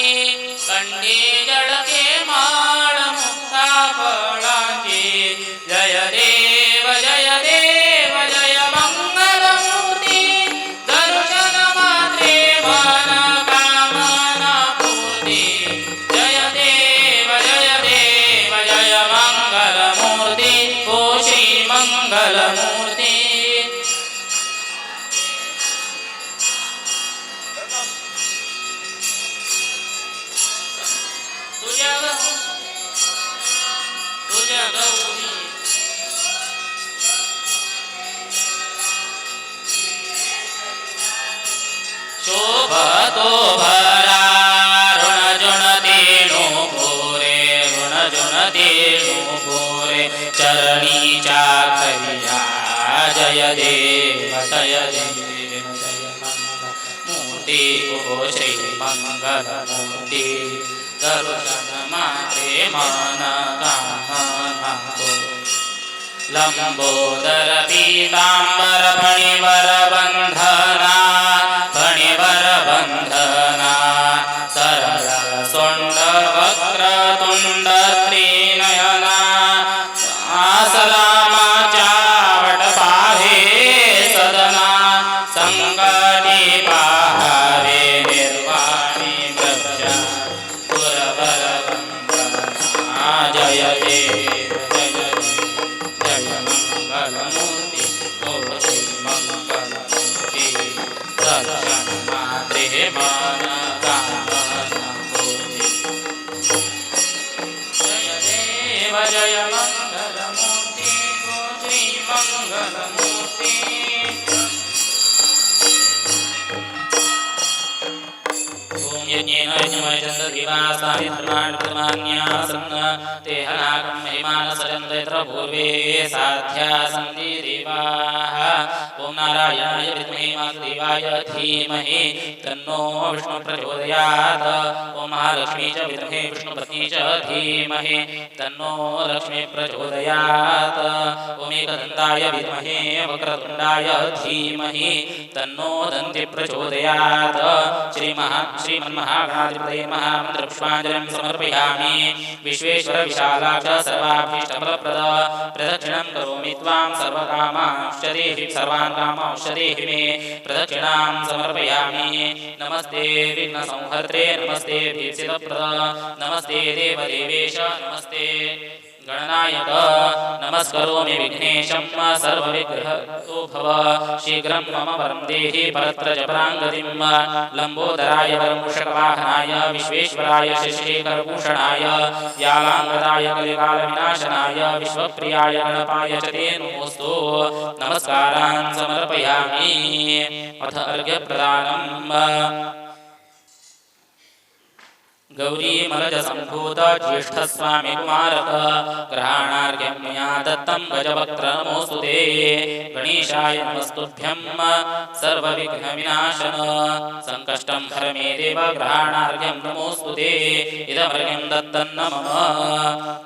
कंडे जड़के माळ मुक्ता फळांची जय देव जय देव जय मंगलमूर्ती दर्शन मात्रे मन कामना पूर्ती जय देव जय देव जय मंगलमूर्ती ओ श्री मंगलमूर्ती तुझ्या गौरी शोभतो भरा ऋण जुण देणो भोरे ऋण जुण देणो भोरे चरणीच्या खरिया जय देव जय देव जय मूर्ती ओ श्री मंगलमूर्ती दर्शन मात्रे मन कामना लंबोदर पीतांबर फणिवर बंधना फणिवर बंधना सरल सोंड वक्र तुंड त्रिनयना आसलामाच्या वटपाहे सदना संकटी पाहावे निर्वाणी वृक्ष पुरवर वंदना जय देव जय जय मंगलमूर्ति ओ श्री मंगलमूर्ति दर्शन मात्रे मन कामना पूर्ति जय देव जय मंगलमूर्ति ओ श्री मंगलमूर्ति ओम यज्ञेन यज्ञमय चन्द्रदिवासानि धर्माणि धर्मान्यासन् ते हनाकं महिमान सजन्ते यत्र पूर्वे साध्या सन्ति देवाः ओम नारायणाय विद्महे वासुदेवाय धीमहि तन्नो विष्णु प्रचोदयात् ओम महालक्ष्मी च विद्महे विष्णुपत्नी च धीमहि तन्नो लक्ष्मी प्रचोदयात् ओम एकदन्ताय विद्महे वक्रतुण्डाय धीमहि तन्नो दन्ति प्रचोदयात् श्रीमन्महागणाधिपतये महामन्त्रपुष्पाञ्जलिं समर्पयामि विश्वेश्वर विशालाक्ष सर्वाभीष्टफलप्रद प्रदक्षिणं करोमि त्वां सर्वकामांश्च देहि सर्वान् कामांश्च देहि मे प्रदक्षिणां समर्पयामि नमस्ते विघ्नसंहर्त्रे नमस्ते भीप्सितप्रद नमस्ते देवदेवेश नमस्ते गणनायक नमस्करोमि विघ्नेशं सर्वविग्रहो भव शीघ्रं मम वरं देहि परत्रजपराङ्गतिं लम्बोदराय वरमूषकवाहनाय विश्वेश्वराय शशिशेखरभूषणाय व्यालाङ्गदाय कलिकालविनाशनाय विश्वप्रियाय गणपाय च ते नमोऽस्तु नमस्कारान् समर्पयामि अथ अर्घ्यप्रदानम् गौरी मलज संभूत ज्येष्ठ स्वामी कुमारक ग्रहणार्घ्यं मया दत्तं गजवक्त्र नमोस्तुते गणेशाय नमस्तुभ्यं सर्वविघ्नविनाशन संकष्टं हर मे देव ग्रहणार्घ्यं नमोस्तुते इदमर्घ्यं दत्तं मम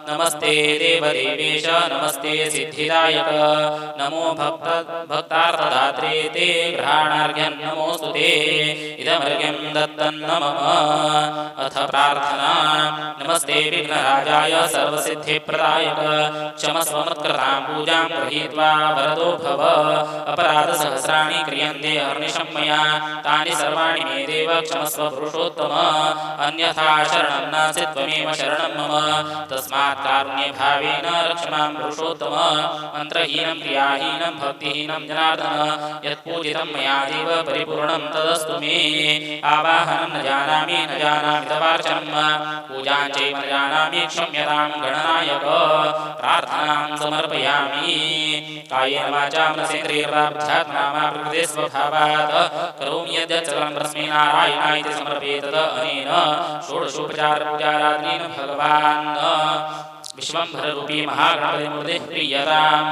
नमस्ते देवदेवेश नमस्ते सिद्धिदायक नमो भक्तार्थदात्रे ते ग्रहणार्घ्यं नमोस्तुते इदमर्घ्यं दत्तं मम अथ प्रार्थना नमस्ते विघ्नराजाय सर्वसिद्धिप्रदायक क्षमस्व मत्कृतां पूजां गृहीत्वा वरदो भव अपराधसहस्राणि क्रियन्ते अहर्निशं मया तानि सर्वाणि मे देव क्षमस्व पुरुषोत्तम अन्यथा शरणं नास्ति त्वमेव शरणं मम तस्मात् कारुण्यभावेन रक्ष मां पुरुषोत्तम मन्त्रहीनं क्रियाहीनं भक्तिहीनं जनार्दन यत्पूजितं मया देव परिपूर्णं तदस्तु मे आवाहनं न जानामि तवार्चनं पूजां चैव न जानामि क्षम्यतां गणनायक प्रार्थनां समर्पयामि कायेन वाचा मनसेन्द्रियैर्वा बुद्ध्यात्मना वा प्रकृते स्वभावात् करोमि यद्यत् सकलं परस्मै नारायणाय समर्पये तद अनेन षोडशोपचारपूजारात्रेण भगवान् विश्वम्भररूपी महागणपतिमूर्ते प्रीयतां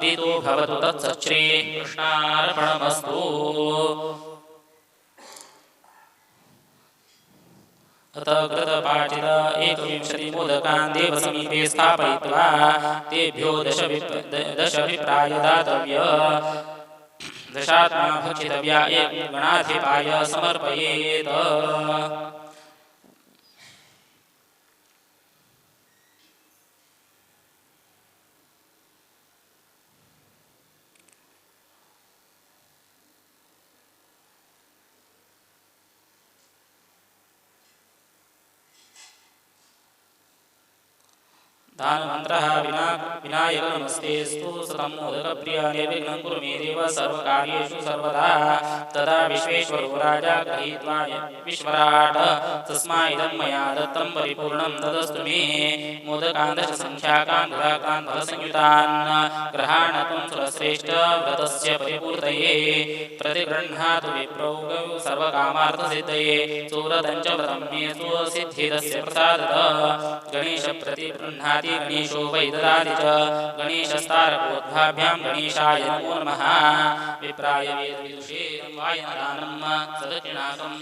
प्रीतो भवतु तत्सच्छ्री कृष्णार्पणमस्तु। अथ कृतपाचित 21 मोदकान् देवसमीपे स्थापयित्वा तेभ्यो दश विप्राय दातव्य दशात्मा भक्षितव्या एक गणाधिपाय समर्पयेत्। दानमन्त्रः विनायक नमस्तेस्तु सतं मोदकप्रिय निर्विघ्नं कुरु मे देव सर्वकार्येषु सर्वदा तदा विश्वेश्वरो राजा गृहीत्वा विश्वराट् तस्मादिदं मया दत्तं परिपूर्णं तदस्तु मे मोदकान् दशसङ्ख्याकान् गुडाकान् फलसंयुतान् ग्रहाणत्वं सुरश्रेष्ठ व्रतस्य परिपूर्तये प्रतिगृह्णातु विप्रौ सर्वकामार्थसिद्धये सुव्रतं च व्रतं मे स्वसिद्धिदस्य प्रसादतः गणेश प्रतिगृह्णाति गणेशो वै ददाति च गणेशस्तारकोद्भाभ्यां गणेशाय नमो नमः विप्राय वेदविदुषे वायनदानं सदक्षिणाकम्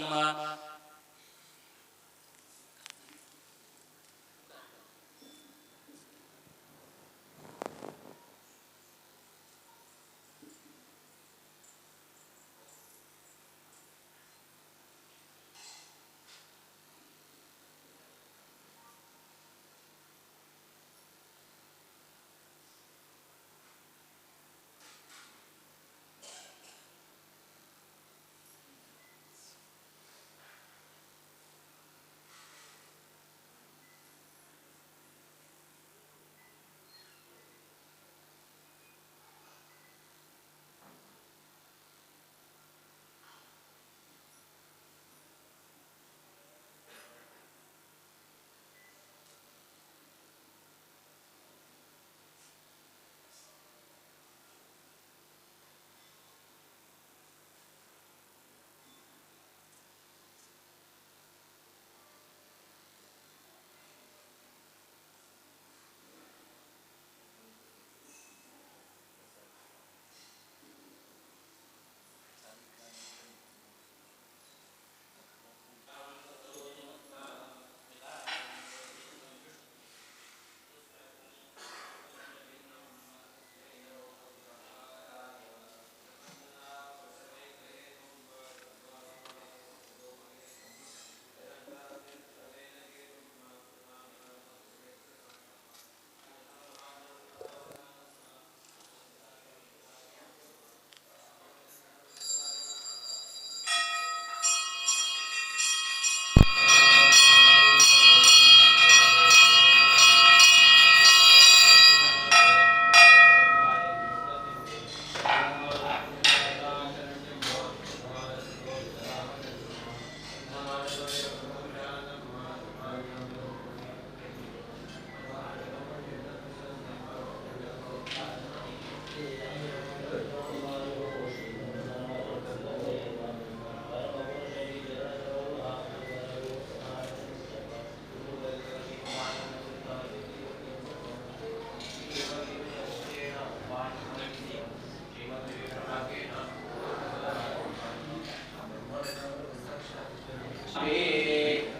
Grazie.